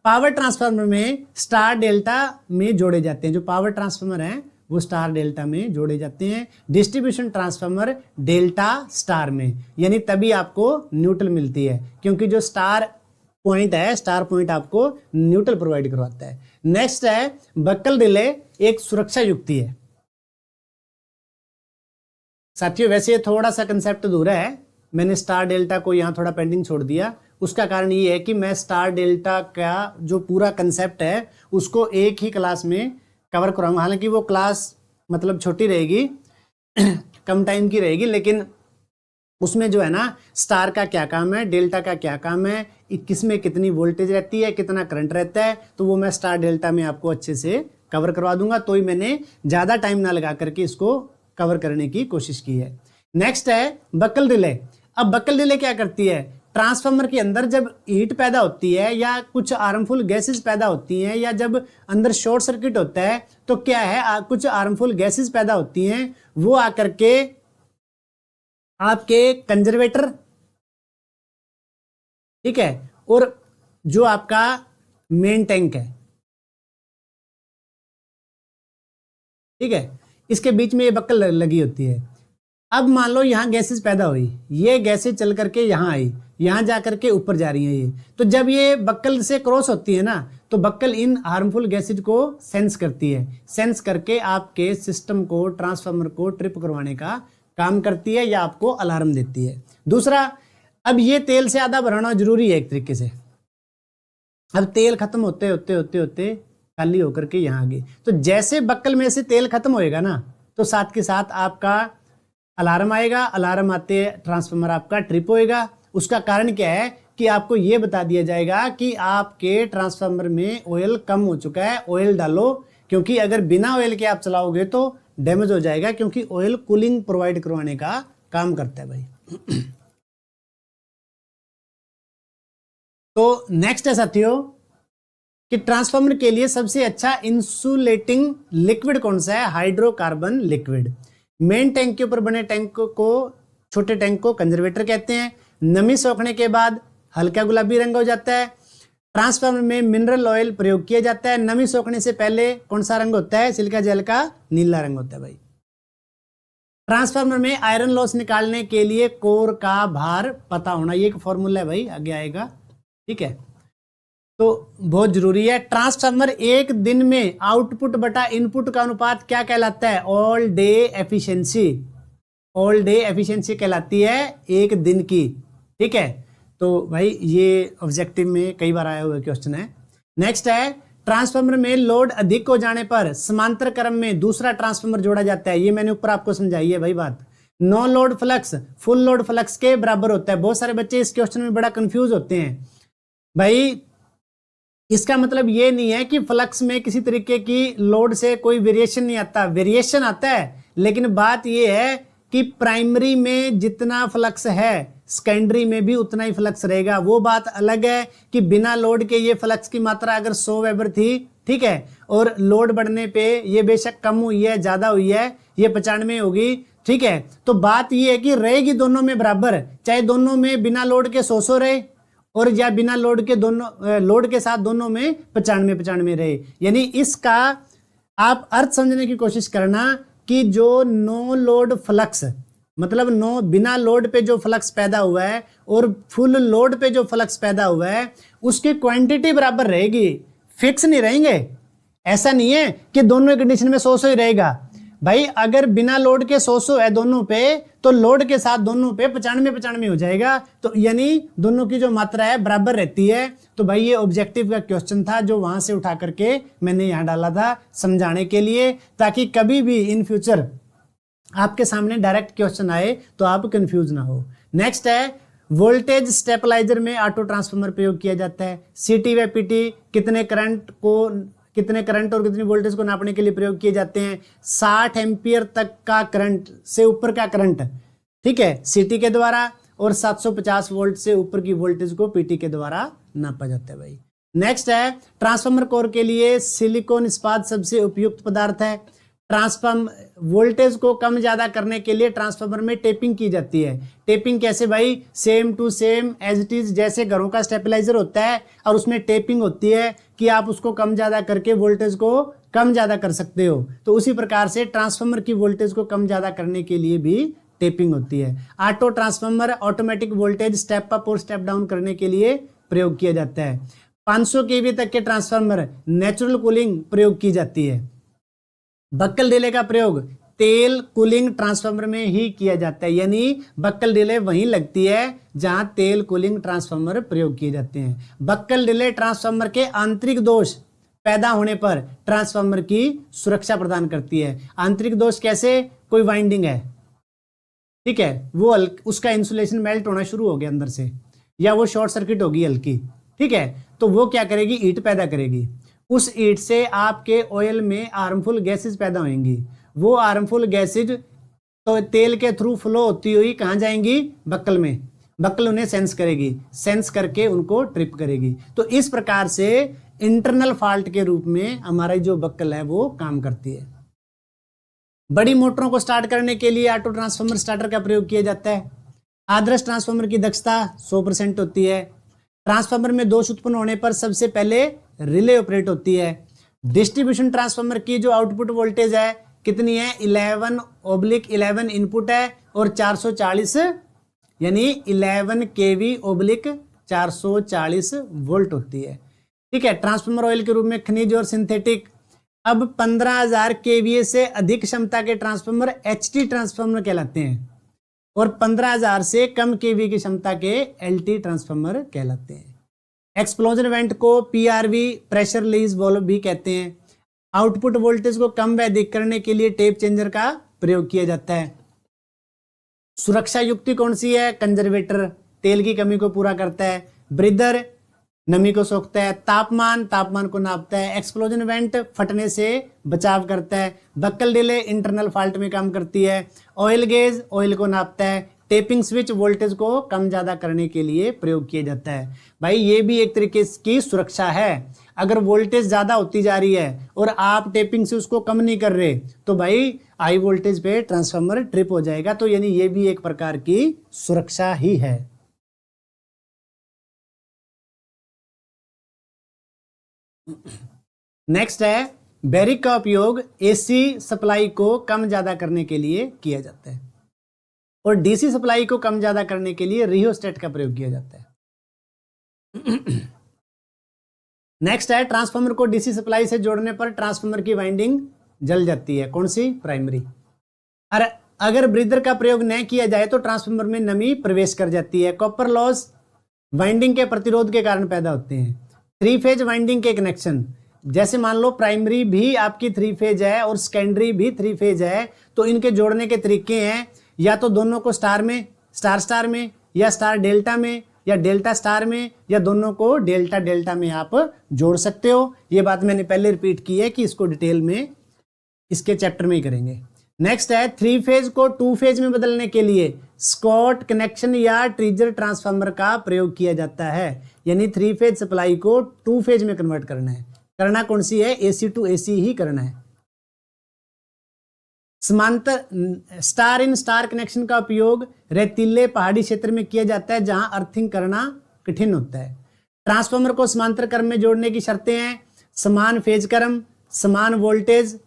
पावर ट्रांसफार्मर में स्टार डेल्टा में जोड़े जाते हैं, जो पावर ट्रांसफार्मर हैं वो स्टार डेल्टा में जोड़े जाते हैं, डिस्ट्रीब्यूशन ट्रांसफार्मर डेल्टा स्टार में, यानी तभी आपको न्यूट्रल मिलती है, क्योंकि जो स्टार पॉइंट है, स्टार पॉइंट आपको न्यूट्रल प्रोवाइड करवाता है। नेक्स्ट है बक्कल रिले, एक सुरक्षा युक्ति है। साथियों वैसे थोड़ा सा कंसेप्ट अधूरा है, मैंने स्टार डेल्टा को यहाँ थोड़ा पेंडिंग छोड़ दिया, उसका कारण ये है कि मैं स्टार डेल्टा का जो पूरा कंसेप्ट है उसको एक ही क्लास में कवर कराऊंगा। हालांकि वो क्लास मतलब छोटी रहेगी, कम टाइम की रहेगी, लेकिन उसमें जो है ना स्टार का क्या काम है, डेल्टा का क्या काम है, किसमें कितनी वोल्टेज रहती है, कितना करंट रहता है, तो वो मैं स्टार डेल्टा में आपको अच्छे से कवर करवा दूंगा। तो ही मैंने ज़्यादा टाइम ना लगा करके इसको कवर करने की कोशिश की है। नेक्स्ट है बक्कल रिले। अब बक्कल रिले क्या करती है, ट्रांसफार्मर के अंदर जब हीट पैदा होती है या कुछ हार्मफुल गैसेस पैदा होती हैं, या जब अंदर शॉर्ट सर्किट होता है, तो क्या है कुछ हार्मफुल गैसेस पैदा होती हैं, वो आकर के आपके कंजर्वेटर, ठीक है, और जो आपका मेन टैंक है, ठीक है, इसके बीच में ये बक्कल लगी होती है। अब मान लो यहाँ गैसेस पैदा हुई, ये गैसेस चल करके यहाँ आई, यहाँ जा करके ऊपर जा रही हैं ये, तो जब ये बक्कल से क्रॉस होती है ना, तो बक्कल इन हार्मफुल गैसेज को सेंस करती है, सेंस करके आपके सिस्टम को, ट्रांसफार्मर को ट्रिप करवाने का काम करती है या आपको अलार्म देती है। दूसरा, अब ये तेल से आधा भराना जरूरी है एक तरीके से। अब तेल खत्म होते होते होते होते खाली होकर के यहाँ आ गई, तो जैसे बक्कल में से तेल खत्म होएगा ना, तो साथ के साथ आपका अलार्म आएगा, अलार्म आते ट्रांसफार्मर आपका ट्रिप होएगा। उसका कारण क्या है कि आपको यह बता दिया जाएगा कि आपके ट्रांसफार्मर में ऑयल कम हो चुका है, ऑयल डालो, क्योंकि अगर बिना ऑयल के आप चलाओगे तो डैमेज हो जाएगा, क्योंकि ऑयल कूलिंग प्रोवाइड करवाने का काम करता है भाई। तो नेक्स्ट है साथियों कि ट्रांसफार्मर के लिए सबसे अच्छा इंसुलेटिंग लिक्विड कौन सा है, हाइड्रोकार्बन लिक्विड। मेन टैंक के ऊपर बने टैंक को, छोटे टैंक को कंजर्वेटर कहते हैं। नमी सोखने के बाद हल्का गुलाबी रंग हो जाता है। ट्रांसफार्मर में मिनरल ऑयल प्रयोग किया जाता है। नमी सोखने से पहले कौन सा रंग होता है, सिलिका जेल का नीला रंग होता है भाई। ट्रांसफार्मर में आयरन लॉस निकालने के लिए कोर का भार पता होना, ये एक फॉर्मूला है भाई, आगे आएगा, ठीक है, तो बहुत जरूरी है। ट्रांसफार्मर एक दिन में आउटपुट बटा इनपुट का अनुपात क्या कहलाता है, all day efficiency, all day efficiency कहलाती है एक दिन की, ठीक है। तो भाई ये ऑब्जेक्टिव में कई बार आया हुआ क्वेश्चन है। नेक्स्ट है, ट्रांसफार्मर में लोड अधिक हो जाने पर समांतर क्रम में दूसरा ट्रांसफार्मर जोड़ा जाता है। ये मैंने ऊपर आपको समझाई है भाई बात। No load flux full load flux के बराबर होता है। बहुत सारे बच्चे इस क्वेश्चन में बड़ा कंफ्यूज होते हैं भाई। इसका मतलब ये नहीं है कि फ्लक्स में किसी तरीके की लोड से कोई वेरिएशन नहीं आता, वेरिएशन आता है, लेकिन बात ये है कि प्राइमरी में जितना फ्लक्स है सेकेंडरी में भी उतना ही फ्लक्स रहेगा। वो बात अलग है कि बिना लोड के ये फ्लक्स की मात्रा अगर 100 वेबर थी, ठीक है, और लोड बढ़ने पे ये बेशक कम हुई है, ज्यादा हुई है, ये 95 होगी, ठीक है, तो बात ये है कि रहेगी दोनों में बराबर, चाहे दोनों में बिना लोड के 100 रहे और या बिना लोड के दोनों, लोड के साथ दोनों में 95 रहे। यानी इसका आप अर्थ समझने की कोशिश करना कि जो नो लोड फ्लक्स, मतलब नो बिना लोड पे जो फ्लक्स पैदा हुआ है और फुल लोड पे जो फ्लक्स पैदा हुआ है, उसकी क्वांटिटी बराबर रहेगी, फिक्स नहीं रहेंगे। ऐसा नहीं है कि दोनों कंडीशन में 100 ही रहेगा भाई। अगर बिना लोड के 100 है दोनों पे, तो लोड के साथ दोनों पे 95 हो जाएगा, तो यानी दोनों की जो मात्रा है बराबर रहती है। तो भाई ये ऑब्जेक्टिव का क्वेश्चन था जो वहां से उठा करके मैंने यहाँ डाला था समझाने के लिए, ताकि कभी भी इन फ्यूचर आपके सामने डायरेक्ट क्वेश्चन आए तो आप कंफ्यूज ना हो। नेक्स्ट है, वोल्टेज स्टेबलाइजर में ऑटो ट्रांसफार्मर प्रयोग किया जाता है। सीटी व पीटी कितने करंट को कितने करंट और कितनी वोल्टेज को नापने के लिए प्रयोग किए जाते हैं? 60 एम्पियर तक का करंट से ऊपर का करंट, ठीक है, सीटी के द्वारा, और 750 वोल्ट से ऊपर की वोल्टेज को पीटी के द्वारा नापा जाता है भाई। नेक्स्ट है, ट्रांसफार्मर कोर के लिए सिलिकॉन इस्पात सबसे उपयुक्त पदार्थ है। वोल्टेज को कम ज्यादा करने के लिए ट्रांसफार्मर में टेपिंग की जाती है। टेपिंग कैसे भाई? Same to same as it is, जैसे घरों का स्टेबलाइजर होता है और उसमें टेपिंग होती है कि आप उसको कम ज्यादा करके वोल्टेज को कम ज्यादा कर सकते हो, तो उसी प्रकार से ट्रांसफार्मर की वोल्टेज को कम ज्यादा करने के लिए भी टेपिंग होती है। Auto transformer automatic voltage step up और स्टेप डाउन करने के लिए प्रयोग किया जाता है। 500 केवी तक के ट्रांसफार्मर नेचुरल कूलिंग प्रयोग की जाती है। बक्कल डिले का प्रयोग तेल कूलिंग ट्रांसफार्मर में ही किया जाता है, यानी बक्कल डिले वहीं लगती है जहां तेल कूलिंग ट्रांसफार्मर प्रयोग किए जाते हैं। बक्कल डिले ट्रांसफार्मर के आंतरिक दोष पैदा होने पर ट्रांसफार्मर की सुरक्षा प्रदान करती है। आंतरिक दोष कैसे? कोई वाइंडिंग है, ठीक है, वो उसका इंसुलेशन मेल्ट होना शुरू हो गया अंदर से, या वो शॉर्ट सर्किट होगी हल्की, ठीक है, तो वो क्या करेगी? हीट पैदा करेगी। उस हीट से आपके ऑयल में हार्मफुल गैसेज पैदा होंगी। वो हार्मफुल गैसेज तो तेल के थ्रू फ्लो होती हुई कहाँ जाएंगी? बक्कल में। बक्कल उन्हें सेंस करेगी, सेंस करके उनको ट्रिप करेगी। तो इस प्रकार से इंटरनल फॉल्ट के रूप में हमारा जो बक्कल है वो काम करती है। बड़ी मोटरों को स्टार्ट करने के लिए ऑटो ट्रांसफार्मर स्टार्टर का प्रयोग किया जाता है। आदर्श ट्रांसफार्मर की दक्षता 100% होती है। ट्रांसफार्मर में दोष उत्पन्न होने पर सबसे पहले रिले ऑपरेट होती है। डिस्ट्रीब्यूशन ट्रांसफार्मर की जो आउटपुट वोल्टेज है कितनी है? 11/11 इनपुट है और 440 यानी 11 kV/440 वोल्ट होती है, ठीक है। ट्रांसफार्मर ऑयल के रूप में खनिज और सिंथेटिक। अब 15,000 kVA से अधिक क्षमता के ट्रांसफार्मर HT ट्रांसफार्मर कहलाते हैं और 15,000 से कम केवी की क्षमता के LT ट्रांसफार्मर कहलाते हैं। एक्सप्लोजन इवेंट को PRV प्रेशर रिलीज वाल्व भी कहते हैं। आउटपुट वोल्टेज को कम व अधिक करने के लिए टेप चेंजर का प्रयोग किया जाता है। सुरक्षा युक्ति कौन सी है? कंजर्वेटर तेल की कमी को पूरा करता है। ब्रीदर नमी को सोखता है। तापमान को नापता है। एक्सप्लोजन इवेंट फटने से बचाव करता है। बक्कल डिले इंटरनल फॉल्ट में काम करती है। ऑयल गेज ऑयल को नापता है। टेपिंग स्विच वोल्टेज को कम ज्यादा करने के लिए प्रयोग किया जाता है। भाई ये भी एक तरीके की सुरक्षा है। अगर वोल्टेज ज्यादा होती जा रही है और आप टेपिंग से उसको कम नहीं कर रहे तो भाई हाई वोल्टेज पे ट्रांसफार्मर ट्रिप हो जाएगा। तो यानी ये भी एक प्रकार की सुरक्षा ही है। नेक्स्ट है बैरिक का उपयोग एसी सप्लाई को कम ज्यादा करने के लिए किया जाता है और डीसी सप्लाई को कम ज्यादा करने के लिए रियोस्टेट का प्रयोग किया जाता है। नेक्स्ट है ट्रांसफार्मर को डीसी सप्लाई से जोड़ने पर ट्रांसफार्मर की वाइंडिंग जल जाती है। कौन सी? प्राइमरी। अगर ब्रीदर का प्रयोग न किया जाए तो ट्रांसफार्मर में नमी प्रवेश कर जाती है। कॉपर लॉस वाइंडिंग के प्रतिरोध के कारण पैदा होते हैं। 3 फेज वाइंडिंग के कनेक्शन, जैसे मान लो प्राइमरी भी आपकी 3 फेज है और सेकेंडरी भी 3 फेज है, तो इनके जोड़ने के तरीके हैं या तो दोनों को स्टार में, स्टार में, या स्टार डेल्टा में, या डेल्टा स्टार में, या दोनों को डेल्टा डेल्टा में आप जोड़ सकते हो। ये बात मैंने पहले रिपीट की है कि इसको डिटेल में इसके चैप्टर में ही करेंगे। नेक्स्ट है 3 फेज को 2 फेज में बदलने के लिए स्कॉट कनेक्शन या ट्रिजर ट्रांसफार्मर का प्रयोग किया जाता है। यानी 3 फेज सप्लाई को 2 फेज में कन्वर्ट करना है। करना कौन सी है? AC to AC ही करना है। समांतर स्टार इन स्टार कनेक्शन का उपयोग रेतीले पहाड़ी क्षेत्र में किया जाता है जहां अर्थिंग करना कठिन होता है। ट्रांसफार्मर को समांतर क्रम में जोड़ने की शर्तें हैं समान फेज क्रम, समान वोल्टेज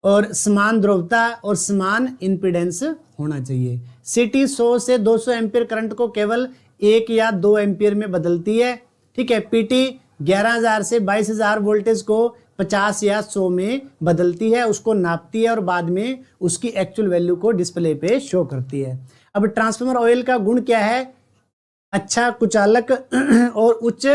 और समान ध्रुवता और समान इंपीडेंस होना चाहिए। सिटी 100 से 200 एम्पीयर करंट को केवल 1 या 2 एम्पीयर में बदलती है, ठीक है। पीटी 11,000 से 22,000 वोल्टेज को 50 या 100 में बदलती है, उसको नापती है और बाद में उसकी एक्चुअल वैल्यू को डिस्प्ले पे शो करती है। अब ट्रांसफार्मर ऑयल का गुण क्या है? अच्छा कुचालक और उच्च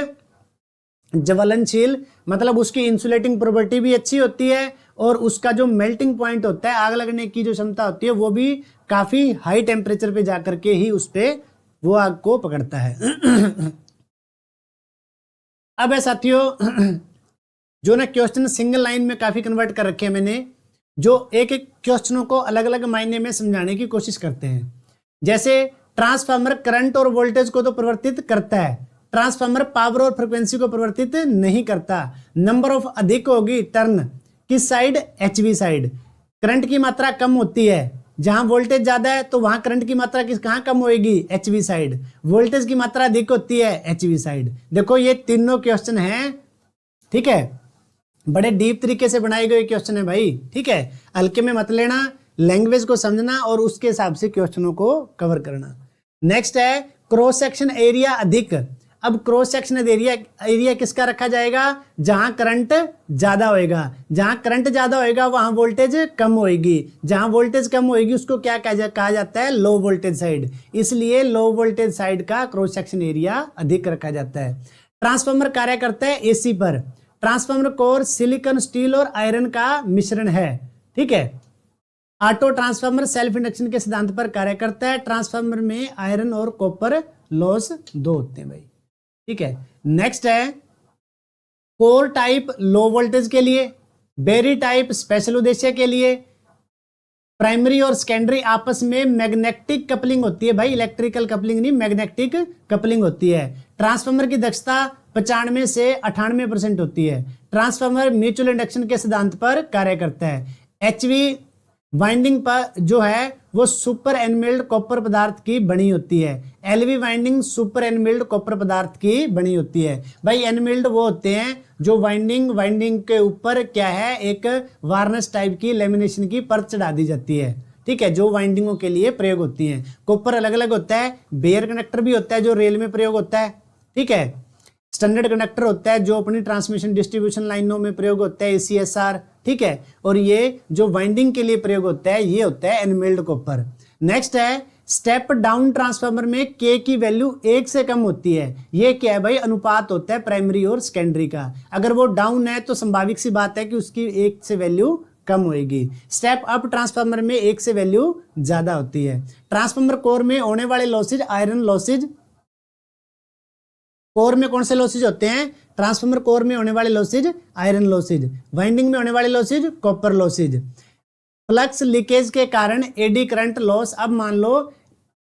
ज्वलनशील, मतलब उसकी इंसुलेटिंग प्रॉपर्टी भी अच्छी होती है और उसका जो मेल्टिंग पॉइंट होता है, आग लगने की जो क्षमता होती है, वो भी काफी हाई टेम्परेचर पे जाकर के ही उस पे वो आग को पकड़ता है। अब है साथियों जो ना क्वेश्चन सिंगल लाइन में काफी कन्वर्ट कर रखे हैं मैंने, जो एक एक क्वेश्चनों को अलग अलग मायने में समझाने की कोशिश करते हैं। जैसे ट्रांसफार्मर करंट और वोल्टेज को तो परिवर्तित करता है, ट्रांसफार्मर पावर और फ्रिक्वेंसी को परिवर्तित नहीं करता। नंबर ऑफ अधिक होगी टर्न किस साइड, एचवी साइड। करंट की मात्रा कम होती है, जहां वोल्टेज ज्यादा है तो वहां करंट की मात्रा कहां कम होगी, एचवी साइड। वोल्टेज की मात्रा अधिक होती है, एचवी साइड। देखो ये तीनों क्वेश्चन हैं, ठीक है, बड़े डीप तरीके से बनाए गए क्वेश्चन है भाई, ठीक है। हल्के में मत लेना, लैंग्वेज को समझना और उसके हिसाब से क्वेश्चनों को कवर करना। नेक्स्ट है क्रॉस सेक्शन एरिया अधिक। अब क्रॉस सेक्शन एरिया किसका रखा जाएगा, जहां करंट ज्यादा होएगा। जहां करंट ज्यादा होएगा वहां वोल्टेज कम होएगी, जहां वोल्टेज कम होएगी उसको क्या कहा जाता है, लो वोल्टेज साइड। इसलिए लो वोल्टेज साइड का क्रॉस सेक्शन एरिया अधिक रखा जाता है। ट्रांसफार्मर कार्य करता है एसी पर। ट्रांसफार्मर कोर सिलिकॉन, स्टील और आयरन का मिश्रण है, ठीक है। ऑटो ट्रांसफार्मर सेल्फ इंडक्शन के सिद्धांत पर कार्य करता है। ट्रांसफार्मर में आयरन और कॉपर लॉस 2 होते हैं भाई, ठीक है। नेक्स्ट है कोर टाइप लो वोल्टेज के लिए, बेरी टाइप स्पेशल उद्देश्य के लिए। प्राइमरी और सेकेंडरी आपस में मैग्नेटिक कपलिंग होती है भाई, इलेक्ट्रिकल कपलिंग नहीं, मैग्नेटिक कपलिंग होती है। ट्रांसफार्मर की दक्षता 95 से 98% होती है। ट्रांसफार्मर म्यूचुअल इंडक्शन के सिद्धांत पर कार्य करता है। एचवी वाइंडिंग पर जो है वो सुपर एनमिल्ड कॉपर पदार्थ की बनी होती है। एलवी वाइंडिंग सुपर एनमिल्ड कॉपर पदार्थ की बनी होती है। भाई एनमिल्ड वो होते हैं जो वाइंडिंग के ऊपर क्या है, एक वार्निश टाइप की लेमिनेशन की परत चढ़ा दी जाती है, ठीक है, जो वाइंडिंगों के लिए प्रयोग होती है। कॉपर अलग अलग होता है, बेयर कनेक्टर भी होता है जो रेल में प्रयोग होता है, ठीक है। स्टैंडर्ड कंडक्टर होता है जो अपनी ट्रांसमिशन डिस्ट्रीब्यूशन लाइनों में प्रयोग होता है, ACSR, ठीक है। और ये जो वाइंडिंग के लिए प्रयोग होता है ये होता है एनमेल्ड कॉपर। नेक्स्ट है स्टेप डाउन ट्रांसफार्मर में K की वैल्यू 1 से कम होती है। ये क्या है भाई, अनुपात होता है प्राइमरी और सेकेंडरी का। अगर वो डाउन है तो संभावित सी बात है कि उसकी 1 से वैल्यू कम होएगी। स्टेप अप ट्रांसफार्मर में 1 से वैल्यू ज्यादा होती है। ट्रांसफार्मर कोर में होने वाले लॉसेज आयरन लॉसेज। कोर में कौन से लॉसेज होते हैं, ट्रांसफार्मर कोर में होने वाले लॉसेज आयरन लॉसेज, वाइंडिंग में होने वाले losses copper losses. Flux leakage के कारण एडी करंट लॉस। अब मान लो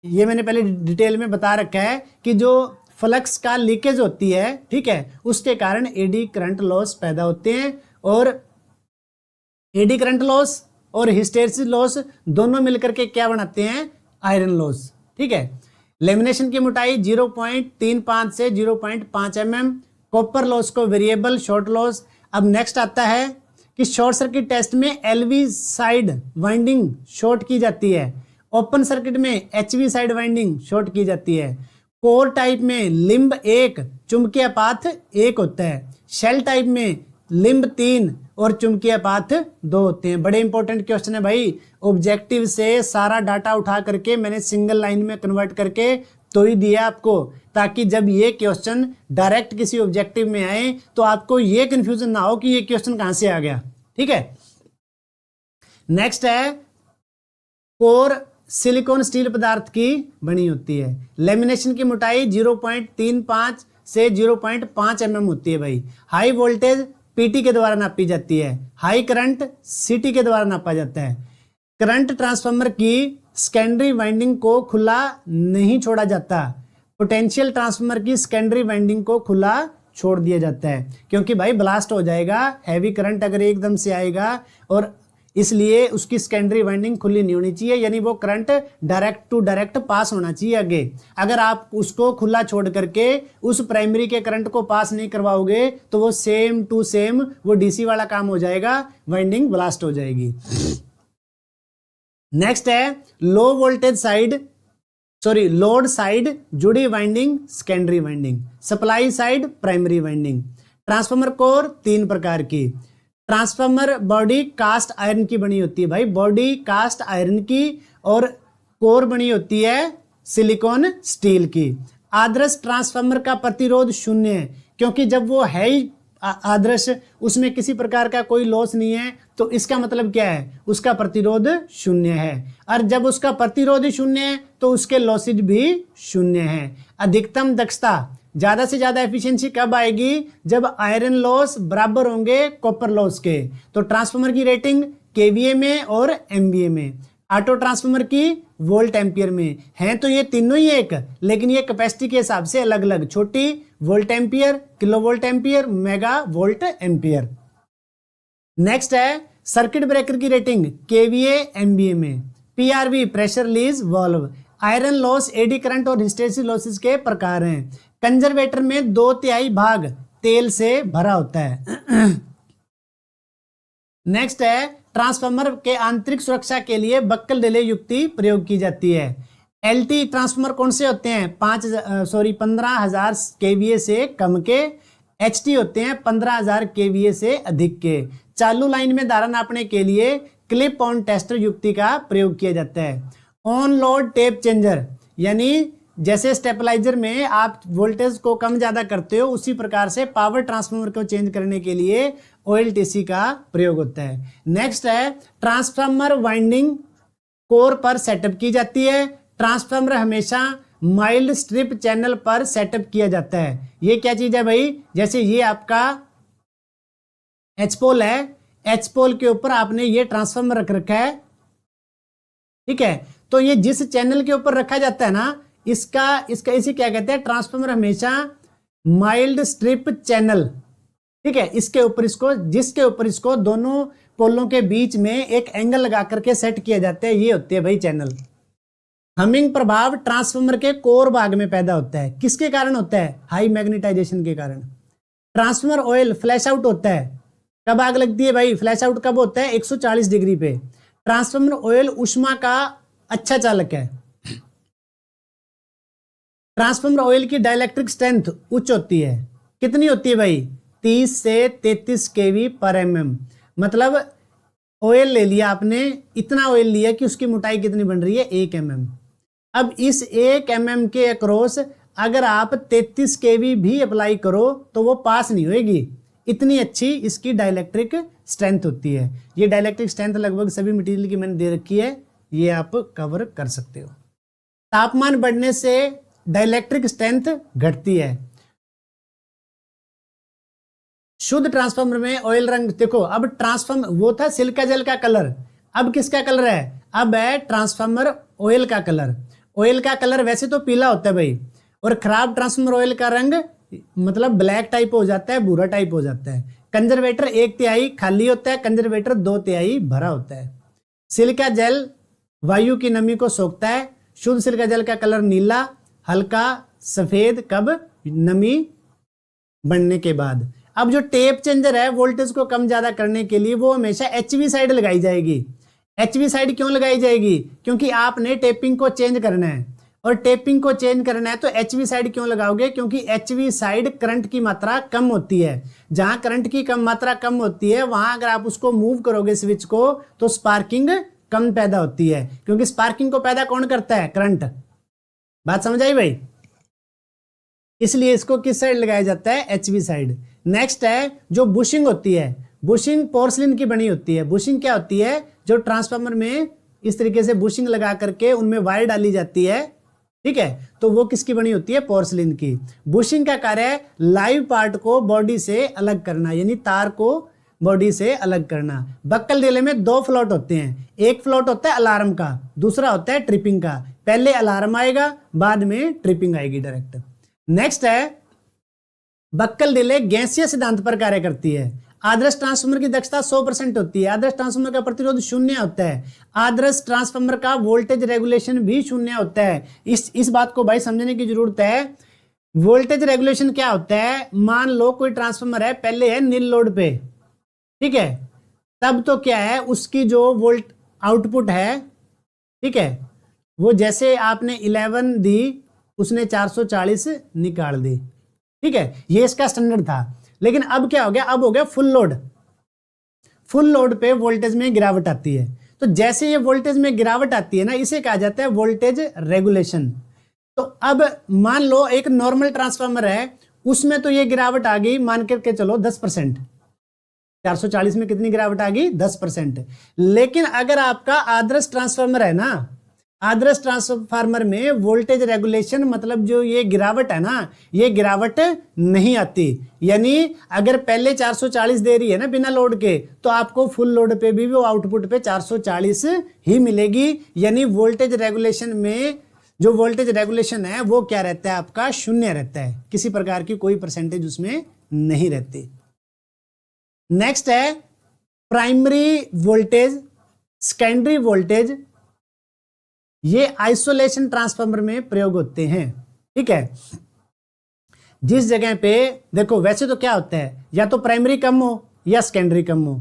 ये मैंने पहले डिटेल में बता रखा है कि जो फ्लक्स का लीकेज होती है, ठीक है, उसके कारण एडी करंट लॉस पैदा होते हैं। और एडी करंट लॉस और हिस्टेरिसिस लॉस दोनों मिलकर के क्या बनाते हैं, आयरन लॉस, ठीक है। लेमिनेशन की मोटाई 0.35 से 0.5 mm। कॉपर लॉस को वेरिएबल शॉर्ट लॉस। अब नेक्स्ट आता है कि शॉर्ट सर्किट टेस्ट में एलवी साइड वाइंडिंग शॉर्ट की जाती है, ओपन सर्किट में एचवी साइड वाइंडिंग शॉर्ट की जाती है। कोर टाइप में लिंब 1 चुंबकीय पाथ 1 होता है। शेल टाइप में लिंब 3 और चुंबकीय पाथ 2 होते हैं। बड़े इंपॉर्टेंट क्वेश्चन है भाई, ऑब्जेक्टिव से सारा डाटा उठा करके मैंने सिंगल लाइन में कन्वर्ट करके तो ही दिया आपको, ताकि जब ये क्वेश्चन डायरेक्ट किसी ऑब्जेक्टिव में आए तो आपको ये कंफ्यूजन ना हो कि ये क्वेश्चन कहां से आ गया, ठीक है। नेक्स्ट है कोर सिलिकॉन स्टील पदार्थ की बनी होती है। लेमिनेशन की मोटाई 0.35 से 0.5 mm होती है भाई। हाई वोल्टेज पीटी के द्वारा नापी जाती है, हाई करंट सीटी के द्वारा नापा जाता है। करंट ट्रांसफार्मर की सेकेंडरी वाइंडिंग को खुला नहीं छोड़ा जाता। पोटेंशियल ट्रांसफार्मर की सेकेंडरी वाइंडिंग को खुला छोड़ दिया जाता है, क्योंकि भाई ब्लास्ट हो जाएगा, हैवी करंट अगर एकदम से आएगा, और इसलिए उसकी सेकेंडरी वाइंडिंग खुली नहीं होनी चाहिए, यानी वो current direct to direct pass होना चाहिए आगे। अगर आप उसको खुला छोड़ करके उस प्राइमरी के करंट को पास नहीं करवाओगे तो वो सेम टू सेम वो डीसी वाला काम हो जाएगा, वाइंडिंग ब्लास्ट हो जाएगी। नेक्स्ट है low voltage side, load side जुड़ी winding secondary winding, supply side primary winding. Transformer core 3 प्रकार की। ट्रांसफार्मर बॉडी कास्ट आयरन की बनी होती है भाई, बॉडी कास्ट आयरन की, और कोर बनी होती है सिलिकॉन स्टील की। आदर्श ट्रांसफार्मर का प्रतिरोध 0 है, क्योंकि जब वो है ही आदर्श, उसमें किसी प्रकार का कोई लॉस नहीं है, तो इसका मतलब क्या है, उसका प्रतिरोध 0 है। और जब उसका प्रतिरोध 0 है तो उसके लॉसेज भी 0 है। अधिकतम दक्षता ज्यादा से ज्यादा एफिशिएंसी कब आएगी? जब आयरन लॉस बराबर होंगे कॉपर लॉस के। तो ट्रांसफार्मर की रेटिंग केवीए में और एमवीए में, ऑटो ट्रांसफार्मर की वोल्ट एम्पियर में है। तो ये तीनों ही एक, लेकिन ये कैपेसिटी के हिसाब से अलग अलग, छोटी volt ampere, kilo volt ampere, mega volt ampere. Next है सर्किट ब्रेकर की रेटिंग केवीए एमवीए में। PRV pressure release valve. Iron loss, eddy current और हिस्टेरेसिस लॉसेस के प्रकार हैं। कंजर्वेटर में 2/3 भाग तेल से भरा होता है। नेक्स्ट है ट्रांसफार्मर के आंतरिक सुरक्षा के लिए बक्कल डिले युक्ति प्रयोग की जाती है। एलटी ट्रांसफार्मर कौन से होते हैं? 15,000 केवीए से कम के। एचटी होते हैं 15,000 केवीए से अधिक के। चालू लाइन में धारा नापने के लिए क्लिप ऑन टेस्टर युक्ति का प्रयोग किया जाता है। ऑन लोड टेप चेंजर, यानी जैसे स्टेबलाइजर में आप वोल्टेज को कम ज्यादा करते हो, उसी प्रकार से पावर ट्रांसफार्मर को चेंज करने के लिए ओएलटीसी का प्रयोग होता है। नेक्स्ट है ट्रांसफार्मर वाइंडिंग कोर पर सेटअप की जाती है। ट्रांसफार्मर हमेशा माइल्ड स्ट्रिप चैनल पर सेटअप किया जाता है। ये क्या चीज है भाई? जैसे ये आपका एच पोल है, एच पोल के ऊपर आपने ये ट्रांसफार्मर रख रखा है, ठीक है। तो ये जिस चैनल के ऊपर रखा जाता है ना, इसका इसे क्या कहते हैं? ट्रांसफार्मर हमेशा माइल्ड स्ट्रिप चैनल, ठीक है। इसके ऊपर इसको, जिसके ऊपर इसको दोनों पोलों के बीच में एक एंगल लगा करके सेट किया जाता है, ये होती है भाई चैनल। हमिंग प्रभाव ट्रांसफार्मर के कोर भाग में पैदा होता है। किसके कारण होता है? हाई मैग्नेटाइजेशन के कारण। ट्रांसफार्मर ऑयल फ्लैश आउट होता है। कब आग लगती है भाई? फ्लैश आउट कब होता है? 140 डिग्री पे। ट्रांसफार्मर ऑयल ऊष्मा का अच्छा चालक है। ट्रांसफार्मर ऑयल की डाइलेक्ट्रिक स्ट्रेंथ उच्च होती है। कितनी होती है भाई? 30 से 33 केवी पर एमएम। मतलब ऑयल ले लिया आपने, इतना ऑयल लिया कि उसकी मोटाई कितनी बन रही है? 1 mm। अब इस 1 mm के अक्रॉस अगर आप 33 केवी भी अप्लाई करो तो वो पास नहीं होएगी, इतनी अच्छी इसकी डाइलेक्ट्रिक स्ट्रेंथ होती है। ये डाइलेक्ट्रिक स्ट्रेंथ लगभग सभी मटेरियल की मैंने दे रखी है, ये आप कवर कर सकते हो। तापमान बढ़ने से डाइलेक्ट्रिक स्ट्रेंथ घटती है। शुद्ध ट्रांसफार्मर में ऑयल रंग देखो, अब ट्रांसफार्मर वो था सिलिका जेल का कलर, अब किसका कलर है? अब है ट्रांसफार्मर ऑयल का कलर। ऑयल का कलर वैसे तो पीला होता है भाई, और खराब ट्रांसफार्मर ऑयल का रंग मतलब ब्लैक टाइप हो जाता है, भूरा टाइप हो जाता है। कंजर्वेटर 1/3 खाली होता है, कंजर्वेटर 2/3 भरा होता है। सिलिका जेल वायु की नमी को सोखता है। शुद्ध सिलिका जेल का कलर नीला, हल्का सफेद, कब? नमी बढ़ने के बाद। अब जो टेप चेंजर है वोल्टेज को कम ज्यादा करने के लिए, वो हमेशा एचवी साइड लगाई जाएगी। एचवी साइड क्यों लगाई जाएगी? क्योंकि आपने टेपिंग को चेंज करना है, और टेपिंग को चेंज करना है तो एचवी साइड क्यों लगाओगे? क्योंकि एचवी साइड करंट की मात्रा कम होती है। जहां करंट की मात्रा कम होती है, वहां अगर आप उसको मूव करोगे स्विच को, तो स्पार्किंग कम पैदा होती है, क्योंकि स्पार्किंग को पैदा कौन करता है? करंट। बात समझ आई भाई? इसलिए इसको किस साइड लगाया जाता है? HV side. नेक्स्ट है जो बुशिंग होती है, बुशिंग पोर्सलिन की बनी होती है। बुशिंग क्या होती है? जो ट्रांसफार्मर में इस तरीके से बुशिंग लगा करके उनमें वायर डाली जाती है, ठीक है, तो वो किसकी बनी होती है? पोर्सलिन की। बुशिंग का कार्य है लाइव पार्ट को बॉडी से अलग करना, यानी तार को बॉडी से अलग करना। बक्कल डिले में 2 फ्लोट होते हैं। एक फ्लोट होता है अलार्म का, दूसरा होता है ट्रिपिंग का। पहले अलार्म आएगा, बाद में ट्रिपिंग आएगी डायरेक्ट। नेक्स्ट है बक्कल डिले गैसीय सिद्धांत पर कार्य करती है। आदर्श ट्रांसफार्मर की दक्षता 100% होती है। आदर्श ट्रांसफार्मर का प्रतिरोध 0 होता है। आदर्श ट्रांसफार्मर का वोल्टेज रेगुलेशन भी 0 होता है। इस बात को भाई समझने की जरूरत है। वोल्टेज रेगुलेशन क्या होता है? मान लो कोई ट्रांसफार्मर है, पहले है नील लोड पे, ठीक है, तब तो क्या है, उसकी जो वोल्ट आउटपुट है, ठीक है, वो जैसे आपने 11 दी, उसने 440 निकाल दी, ठीक है, ये इसका स्टैंडर्ड था। लेकिन अब क्या हो गया? अब हो गया फुल लोड। फुल लोड पे वोल्टेज में गिरावट आती है। तो जैसे ये वोल्टेज में गिरावट आती है ना, इसे कहा जाता है वोल्टेज रेगुलेशन। तो अब मान लो एक नॉर्मल ट्रांसफार्मर है, उसमें तो ये गिरावट आ गई, मान करके चलो 10%। 440 में कितनी गिरावट आ गई? 10%। लेकिन अगर आपका आदर्श ट्रांसफार्मर है ना, आदर्श ट्रांसफार्मर में वोल्टेज रेगुलेशन मतलब जो ये गिरावट है ना, ये गिरावट नहीं आती। यानी अगर पहले 440 दे रही है ना बिना लोड के, तो आपको फुल लोड पे भी वो आउटपुट पे 440 ही मिलेगी। यानी वोल्टेज रेगुलेशन में जो वोल्टेज रेगुलेशन है वो क्या रहता है आपका, शून्य रहता है, किसी प्रकार की कोई परसेंटेज उसमें नहीं रहती। नेक्स्ट है प्राइमरी वोल्टेज, सेकेंडरी वोल्टेज, ये आइसोलेशन ट्रांसफार्मर में प्रयोग होते हैं। ठीक है, जिस जगह पे देखो वैसे तो क्या होता है, या तो प्राइमरी कम हो या सेकेंडरी कम हो,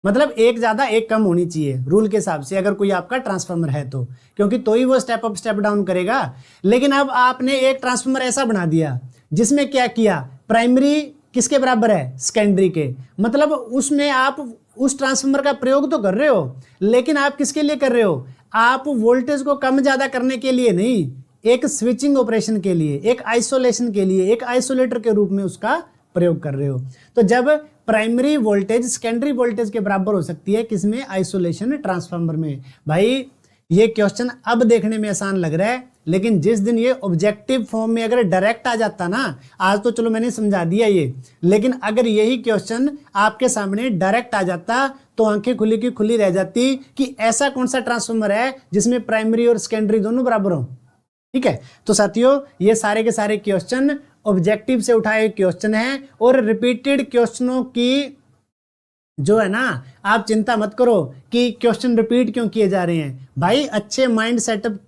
मतलब एक ज्यादा एक कम होनी चाहिए रूल के हिसाब से अगर कोई आपका ट्रांसफार्मर है तो, क्योंकि तो ही वो स्टेप अप स्टेप डाउन करेगा। लेकिन अब आपने एक ट्रांसफार्मर ऐसा बना दिया जिसमें क्या किया, प्राइमरी किसके बराबर है, सेकेंडरी के, मतलब उसमें आप उस ट्रांसफार्मर का प्रयोग तो कर रहे हो, लेकिन आप किसके लिए कर रहे हो, आप वोल्टेज को कम ज्यादा करने के लिए नहीं, एक स्विचिंग ऑपरेशन के लिए, एक आइसोलेशन के लिए, एक आइसोलेटर के रूप में उसका प्रयोग कर रहे हो। तो जब प्राइमरी वोल्टेज सेकेंडरी वोल्टेज के बराबर हो सकती है किसमें, आइसोलेशन ट्रांसफार्मर में। भाई ये क्वेश्चन अब देखने में आसान लग रहा है, लेकिन जिस दिन ये ऑब्जेक्टिव फॉर्म में अगर डायरेक्ट आ जाता ना, आज तो चलो मैंने समझा दिया ये, लेकिन अगर यही क्वेश्चन आपके सामने डायरेक्ट आ जाता तो आंखें खुली की खुली रह जाती कि ऐसा कौन सा ट्रांसफार्मर है जिसमें प्राइमरी और सेकेंडरी दोनों बराबर हो। ठीक है, तो साथियों ये सारे के सारे क्वेश्चन ऑब्जेक्टिव से उठाए क्वेश्चन है, और रिपीटेड क्वेश्चनों की जो है ना, आप चिंता मत करो कि क्वेश्चन रिपीट क्यों किए जा रहे हैं। भाई अच्छे माइंड सेटअप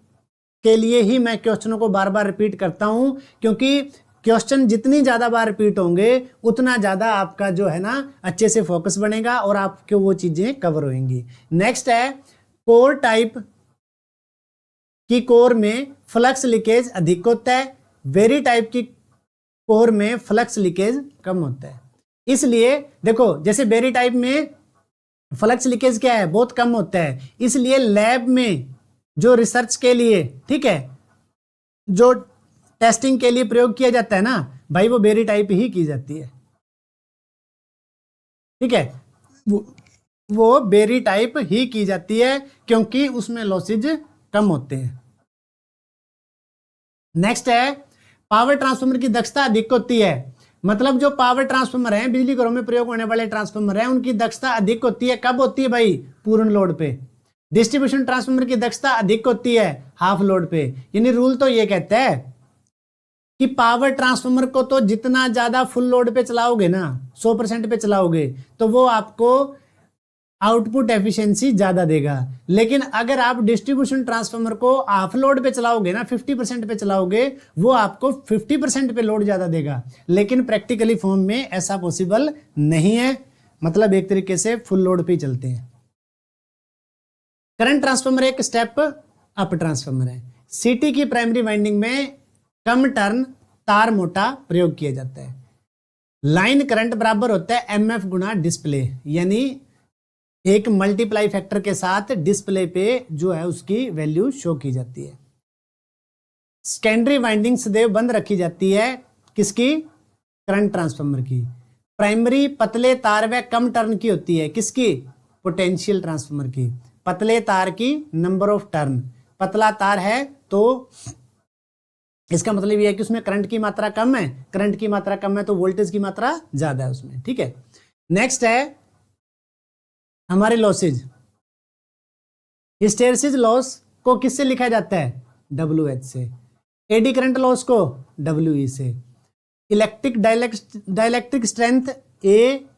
के लिए ही मैं क्वेश्चनों को बार बार रिपीट करता हूं, क्योंकि क्वेश्चन जितनी ज्यादा बार रिपीट होंगे उतना ज्यादा आपका जो है ना अच्छे से फोकस बनेगा और आपको वो चीजें कवर होंगी। नेक्स्ट है कोर टाइप की कोर में फ्लक्स लीकेज अधिक होता है, वेरी टाइप की कोर में फ्लक्स लीकेज कम होता है। इसलिए देखो जैसे बेरी टाइप में फ्लक्स लीकेज क्या है, बहुत कम होता है, इसलिए लैब में जो रिसर्च के लिए, ठीक है, जो टेस्टिंग के लिए प्रयोग किया जाता है ना भाई, वो बेरी टाइप ही की जाती है। ठीक है, वो बेरी टाइप ही की जाती है क्योंकि उसमें लॉसेज कम होते हैं। नेक्स्ट है पावर ट्रांसफार्मर की दक्षता अधिक होती है, मतलब जो पावर ट्रांसफार्मर है, बिजली घरों में प्रयोग होने वाले ट्रांसफार्मर है, उनकी दक्षता अधिक होती है। कब होती है भाई, पूर्ण लोड पे। डिस्ट्रीब्यूशन ट्रांसफार्मर की दक्षता अधिक होती है हाफ लोड पे। यानी रूल तो ये कहता है कि पावर ट्रांसफार्मर को तो जितना ज्यादा फुल लोड पे चलाओगे ना, 100% पे चलाओगे, तो वो आपको आउटपुट एफिशिएंसी ज्यादा देगा। लेकिन अगर आप डिस्ट्रीब्यूशन ट्रांसफार्मर को हाफ लोड पे चलाओगे ना, 50% पे चलाओगे, वो आपको 50% पे लोड ज्यादा देगा। लेकिन प्रैक्टिकली फॉर्म में ऐसा पॉसिबल नहीं है, मतलब एक तरीके से फुल लोड पे ही चलते हैं। करंट ट्रांसफार्मर एक स्टेप अप ट्रांसफार्मर है। सीटी की प्राइमरी वाइंडिंग में कम टर्न तार मोटा प्रयोग किया जाता है। लाइन करंट बराबर होता है एमएफ गुणा डिस्प्ले, यानी एक मल्टीप्लाई फैक्टर के साथ डिस्प्ले पे जो है उसकी वैल्यू शो की जाती है। सेकेंडरी वाइंडिंग सदैव बंद रखी जाती है, किसकी, करंट ट्रांसफार्मर की। प्राइमरी पतले तार व कम टर्न की होती है, किसकी, पोटेंशियल ट्रांसफार्मर की। पतले तार की नंबर ऑफ टर्न, पतला तार है तो इसका मतलब यह है कि उसमें करंट की मात्रा कम है, करंट की मात्रा कम है तो वोल्टेज की मात्रा ज्यादा है उसमें। ठीक है, नेक्स्ट है हमारे लॉसेज। हिस्टेरेसिस लॉस को किससे लिखा जाता है, WH से। एडी करंट लॉस को WE से। इलेक्ट्रिक डाइलेक्ट्रिक स्ट्रेंथ ए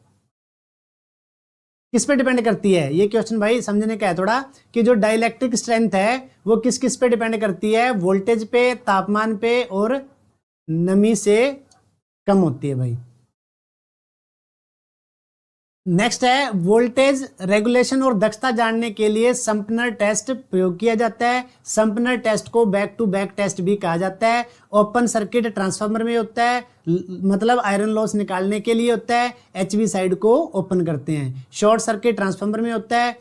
किस पे डिपेंड करती है, ये क्वेश्चन भाई समझने का है थोड़ा, कि जो डाइलेक्ट्रिक स्ट्रेंथ है वो किस किस पे डिपेंड करती है, वोल्टेज पे, तापमान पे और नमी से कम होती है भाई। नेक्स्ट है वोल्टेज रेगुलेशन और दक्षता जानने के लिए संपनर टेस्ट प्रयोग किया जाता है। संपनर टेस्ट को बैक टू बैक टेस्ट भी कहा जाता है। ओपन सर्किट ट्रांसफार्मर में होता है, मतलब आयरन लॉस निकालने के लिए होता है, HV साइड को ओपन करते हैं। शॉर्ट सर्किट ट्रांसफार्मर में होता है,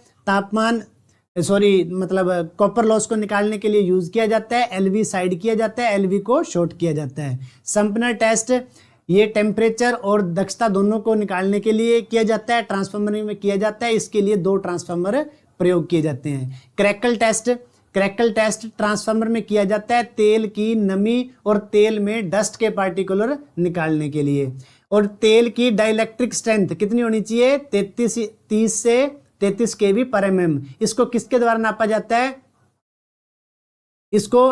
मतलब कॉपर लॉस को निकालने के लिए यूज किया जाता है, LV साइड किया जाता है, LV को शॉर्ट किया जाता है। संपनर टेस्ट ये टेम्परेचर और दक्षता दोनों को निकालने के लिए किया जाता है, ट्रांसफार्मर में किया जाता है। इसके लिए 2 ट्रांसफार्मर प्रयोग किए जाते हैं। Crackle test, crackle test transformer में किया जाता है तेल की नमी और तेल में डस्ट के पार्टिकुलर निकालने के लिए। और तेल की डाइलेक्ट्रिक स्ट्रेंथ कितनी होनी चाहिए? 30 से 33 केवी पर एमएम। इसको किसके द्वारा नापा जाता है? इसको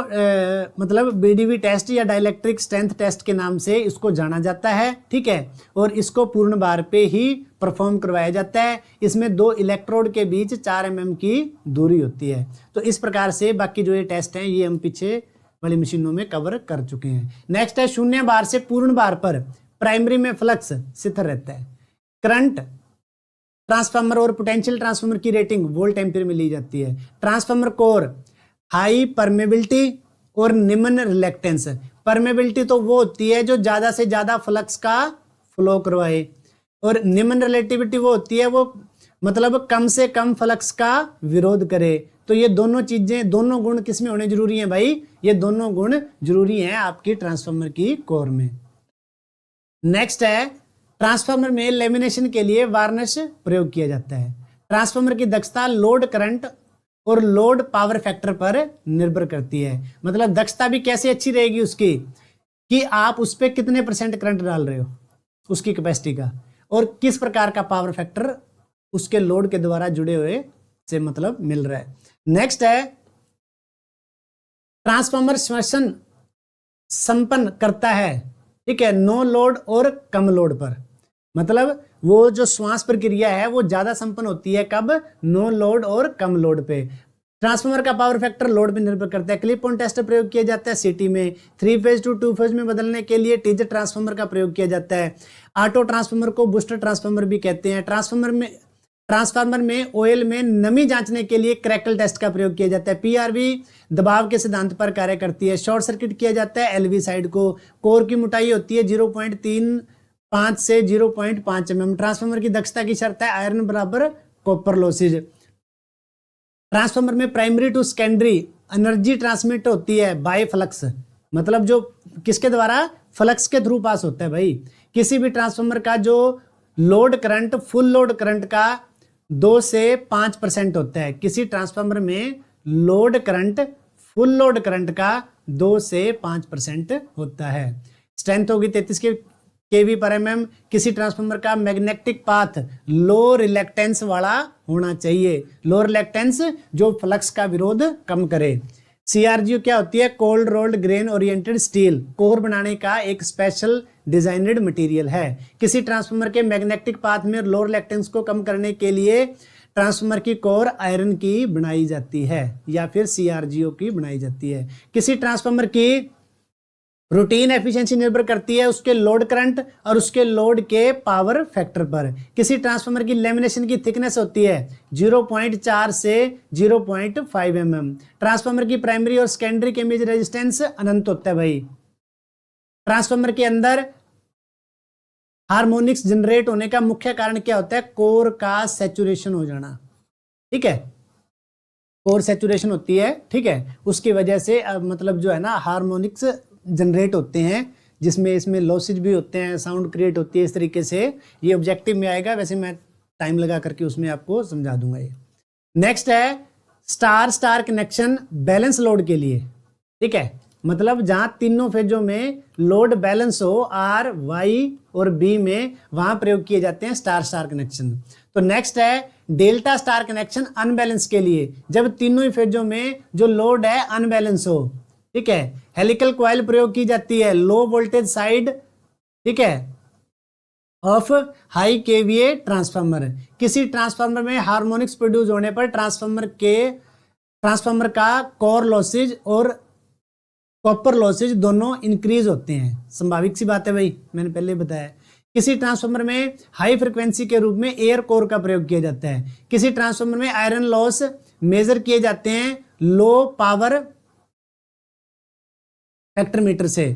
मतलब बीडीवी टेस्ट या डाइलेक्ट्रिक स्ट्रेंथ टेस्ट के नाम से इसको जाना जाता है, ठीक है। और इसको पूर्ण बार पे ही परफॉर्म करवाया जाता है। इसमें 2 इलेक्ट्रोड के बीच 4 mm की दूरी होती है। तो इस प्रकार से बाकी जो ये टेस्ट हैं ये हम पीछे वाली मशीनों में कवर कर चुके हैं। नेक्स्ट है शून्य बार से पूर्ण बार पर प्राइमरी में फ्लक्स स्थिर रहता है। करंट ट्रांसफार्मर और पोटेंशियल ट्रांसफार्मर की रेटिंग वोल्ट एम्पीयर में ली जाती है। ट्रांसफार्मर कोर हाई परमेबिलिटी और निम्न रिलेक्टेंस। परमेबिलिटी तो वो होती है जो ज्यादा से ज्यादा फ्लक्स का फ्लो करवाए, और निम्न रिलेटिविटी वो होती है वो मतलब कम से कम फ्लक्स का विरोध करे। तो ये दोनों चीजें, दोनों गुण किस में होने जरूरी हैं भाई? ये दोनों गुण जरूरी हैं आपकी ट्रांसफार्मर की कोर में। नेक्स्ट है ट्रांसफार्मर में लेमिनेशन के लिए वार्निश प्रयोग किया जाता है। ट्रांसफार्मर की दक्षता लोड करंट और लोड पावर फैक्टर पर निर्भर करती है। मतलब दक्षता भी कैसे अच्छी रहेगी उसकी कि आप उस पर कितने % करंट डाल रहे हो उसकी कैपेसिटी का, और किस प्रकार का पावर फैक्टर उसके लोड के द्वारा जुड़े हुए से मतलब मिल रहा है। नेक्स्ट है ट्रांसफार्मर श्वसन संपन्न करता है, ठीक है, नो लोड और कम लोड पर। मतलब वो जो श्वास प्रक्रिया है वो ज्यादा संपन्न होती है कब? नो लोड और कम लोड पे। ट्रांसफार्मर का पावर फैक्टर लोड पे निर्भर करता है। क्लिप ऑन टेस्ट प्रयोग किया जाता है सिटी में। 3 फेज टू 2 फेज में बदलने के लिए टीजर ट्रांसफार्मर का प्रयोग किया जाता है। ऑटो ट्रांसफार्मर को बूस्टर ट्रांसफार्मर भी कहते हैं। ट्रांसफार्मर में ऑयल में नमी जांचने के लिए क्रैकल टेस्ट का प्रयोग किया जाता है। पीआरवी दबाव के सिद्धांत पर कार्य करती है। शॉर्ट सर्किट किया जाता है एलवी साइड को। कोर की मोटाई होती है 0.35 से 0.5 mm। ट्रांसफार्मर की दक्षता की शर्त है आयरन बराबर कॉपर लॉसेज। ट्रांसफार्मर में primary to secondary energy transmit होती है बाय फ्लक्स। मतलब जो किसके द्वारा? फ्लक्स के थ्रू पास होता है भाई। किसी भी ट्रांसफार्मर का जो load current full load current का 2 से 5% होता है। किसी ट्रांसफार्मर में load current full load current का 2 से 5% होता है। स्ट्रेंथ होगी 33 केवी पर एमएम। किसी ट्रांसफार्मर का मैग्नेटिक पाथ लो रिलेक्टेंस वाला होना चाहिए। लो रिलेक्टेंस जो फ्लक्स का विरोध कम करे। सीआरजीओ क्या होती है? Cold rolled grain oriented steel. Core बनाने का एक स्पेशल डिजाइनड मटेरियल है। किसी ट्रांसफार्मर के मैग्नेटिक पाथ में लो रिलेक्टेंस को कम करने के लिए ट्रांसफार्मर की कोर आयरन की बनाई जाती है या फिर सीआरजीओ की बनाई जाती है। किसी ट्रांसफार्मर की रूटीन एफिशिएंसी निर्भर करती है उसके लोड करंट और उसके लोड के पावर फैक्टर पर। किसी ट्रांसफार्मर की लेमिनेशन की थिकनेस होती है 0.4 से 0.5 mm। ट्रांसफार्मर की प्राइमरी और सेकेंडरी के इमेज रेजिस्टेंस अनंत होता है भाई। ट्रांसफार्मर के अंदर हार्मोनिक्स जनरेट होने का मुख्य कारण क्या होता है? कोर का सैचुरेशन हो जाना, ठीक है। कोर सैचुरेशन होती है, ठीक है, उसकी वजह से मतलब जो है ना हार्मोनिक्स जनरेट होते हैं जिसमें इसमें लॉसेज भी होते हैं, साउंड क्रिएट होती है। इस तरीके से ये ऑब्जेक्टिव में आएगा, वैसे मैं टाइम लगा करके उसमें आपको समझा दूंगा ये। नेक्स्ट है star star connection balance load के लिए, ठीक है। मतलब जहां तीनों फेजों में लोड बैलेंस हो आर वाई और बी में, वहां प्रयोग किए जाते हैं स्टार स्टार कनेक्शन। तो नेक्स्ट है डेल्टा स्टार कनेक्शन अनबैलेंस के लिए, जब तीनों ही फेजों में जो लोड है अनबैलेंस हो, ठीक है। हेलिकल कॉइल प्रयोग की जाती है लो वोल्टेज साइड, ठीक है, ऑफ हाई केवीए ट्रांसफार्मर। किसी ट्रांसफार्मर में हार्मोनिक्स प्रोड्यूस होने पर ट्रांसफार्मर का कोर लॉसेज और कॉपर लॉसेज दोनों इंक्रीज होते हैं। संभावित सी बात है भाई, मैंने पहले बताया। किसी ट्रांसफार्मर में हाई फ्रिक्वेंसी के रूप में एयर कोर का प्रयोग किया जाता है। किसी ट्रांसफार्मर में आयरन लॉस मेजर किए जाते हैं लो पावर फैक्टर मीटर से,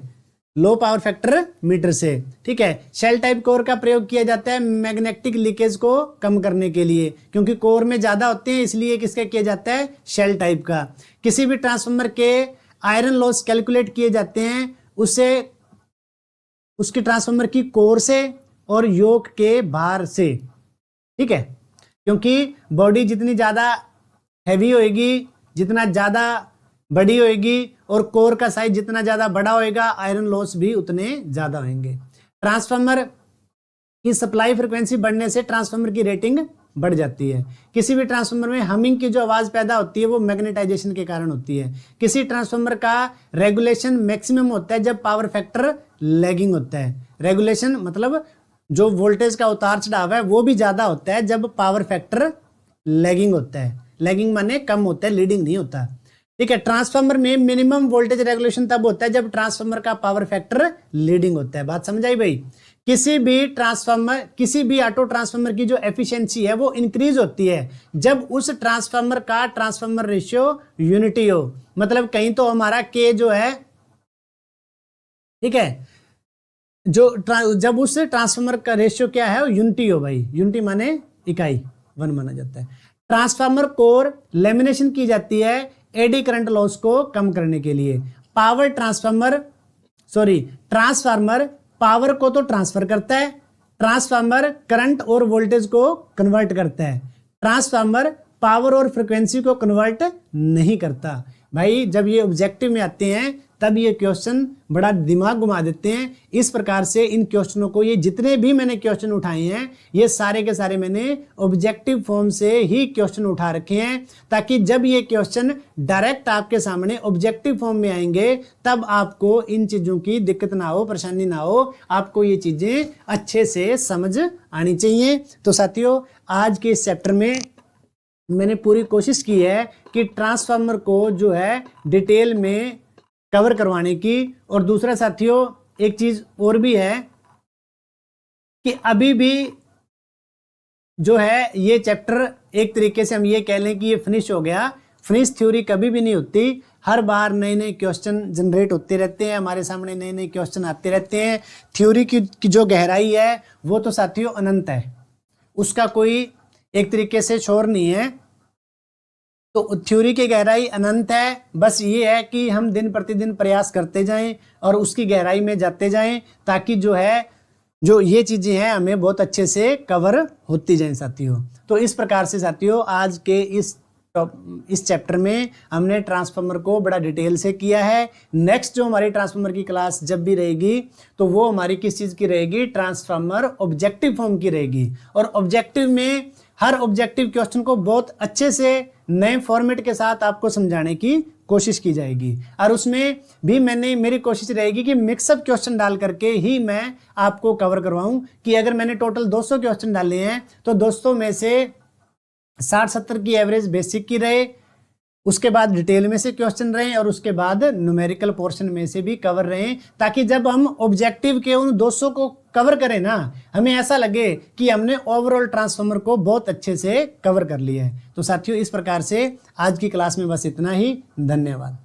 लो पावर फैक्टर मीटर से, ठीक है। शेल टाइप कोर का प्रयोग किया जाता है मैग्नेटिक लीकेज को कम करने के लिए, क्योंकि कोर में ज्यादा होते हैं इसलिए किसका किया जाता है? शेल टाइप का। किसी भी ट्रांसफार्मर के आयरन लॉस कैलकुलेट किए जाते हैं उससे उसकी ट्रांसफार्मर की कोर से और योक के भार से, ठीक है। क्योंकि बॉडी जितनी ज्यादा हैवी होएगी, जितना ज़्यादा बड़ी होएगी और कोर का साइज जितना ज़्यादा बड़ा होएगा आयरन लॉस भी उतने ज़्यादा होंगे। ट्रांसफार्मर की सप्लाई फ्रिक्वेंसी बढ़ने से ट्रांसफार्मर की रेटिंग बढ़ जाती है। किसी भी ट्रांसफार्मर में हमिंग की जो आवाज़ पैदा होती है वो मैग्नेटाइजेशन के कारण होती है। किसी ट्रांसफार्मर का रेगुलेशन मैक्सिमम होता है जब पावर फैक्टर लैगिंग होता है। रेगुलेशन मतलब जो वोल्टेज का उतार चढ़ाव है वो भी ज़्यादा होता है जब पावर फैक्टर लैगिंग होता है। लैगिंग माने कम होता है, लीडिंग नहीं होता। ठीक है, ट्रांसफार्मर में मिनिमम वोल्टेज रेगुलेशन तब होता है जब ट्रांसफार्मर का पावर फैक्टर लीडिंग होता है। बात समझ आई भाई? किसी भी ऑटो ट्रांसफार्मर की जो एफिशिएंसी है वो इंक्रीज होती है जब उस ट्रांसफार्मर का ट्रांसफार्मर रेशियो यूनिटी हो। मतलब कहीं तो हमारा के जो है, ठीक है, जब उस ट्रांसफार्मर का रेशियो क्या है, यूनिटी हो भाई। यूनिटी माने इकाई, 1 माना जाता है। ट्रांसफार्मर कोर लेमिनेशन की जाती है एडी करंट लॉस को कम करने के लिए। ट्रांसफार्मर पावर को तो ट्रांसफर करता है, ट्रांसफार्मर करंट और वोल्टेज को कन्वर्ट करता है। ट्रांसफार्मर पावर और फ्रीक्वेंसी को कन्वर्ट नहीं करता। भाई जब ये ऑब्जेक्टिव में आते हैं तब ये क्वेश्चन बड़ा दिमाग घुमा देते हैं। इस प्रकार से इन क्वेश्चनों को, ये जितने भी मैंने क्वेश्चन उठाए हैं ये सारे के सारे मैंने ऑब्जेक्टिव फॉर्म से ही क्वेश्चन उठा रखे हैं, ताकि जब ये क्वेश्चन डायरेक्ट आपके सामने ऑब्जेक्टिव फॉर्म में आएंगे तब आपको इन चीज़ों की दिक्कत ना हो, परेशानी ना हो, आपको ये चीज़ें अच्छे से समझ आनी चाहिए। तो साथियों आज के इस चैप्टर में मैंने पूरी कोशिश की है कि ट्रांसफार्मर को जो है डिटेल में कवर करवाने की। और दूसरा साथियों एक चीज और भी है कि अभी भी जो है ये चैप्टर एक तरीके से हम ये कह लें कि ये फिनिश हो गया। फिनिश थ्योरी कभी भी नहीं होती, हर बार नए नए क्वेश्चन जनरेट होते रहते हैं, हमारे सामने नए नए क्वेश्चन आते रहते हैं। थ्योरी की जो गहराई है वो तो साथियों अनंत है, उसका कोई एक तरीके से छोर नहीं है। तो थ्योरी की गहराई अनंत है, बस ये है कि हम दिन प्रतिदिन प्रयास करते जाएं और उसकी गहराई में जाते जाएं, ताकि जो ये चीज़ें हैं हमें बहुत अच्छे से कवर होती जाएं साथियों। तो इस प्रकार से साथियों आज के इस चैप्टर में हमने ट्रांसफार्मर को बड़ा डिटेल से किया है। नेक्स्ट जो हमारी ट्रांसफार्मर की क्लास जब भी रहेगी तो वो हमारी किस चीज़ की रहेगी, ट्रांसफार्मर ऑब्जेक्टिव फॉर्म की रहेगी। और ऑब्जेक्टिव में हर ऑब्जेक्टिव क्वेश्चन को बहुत अच्छे से नए फॉर्मेट के साथ आपको समझाने की कोशिश की जाएगी। और उसमें भी मेरी कोशिश रहेगी कि मिक्सअप क्वेश्चन डाल करके ही मैं आपको कवर करवाऊं, कि अगर मैंने टोटल 200 क्वेश्चन डाले हैं तो 200 में से 60-70 की एवरेज बेसिक की रहे, उसके बाद डिटेल में से क्वेश्चन रहे और उसके बाद न्यूमेरिकल पोर्शन में से भी कवर रहे, ताकि जब हम ऑब्जेक्टिव के उन 200 को कवर करें ना, हमें ऐसा लगे कि हमने ओवरऑल ट्रांसफार्मर को बहुत अच्छे से कवर कर लिया है। तो साथियों इस प्रकार से आज की क्लास में बस इतना ही। धन्यवाद।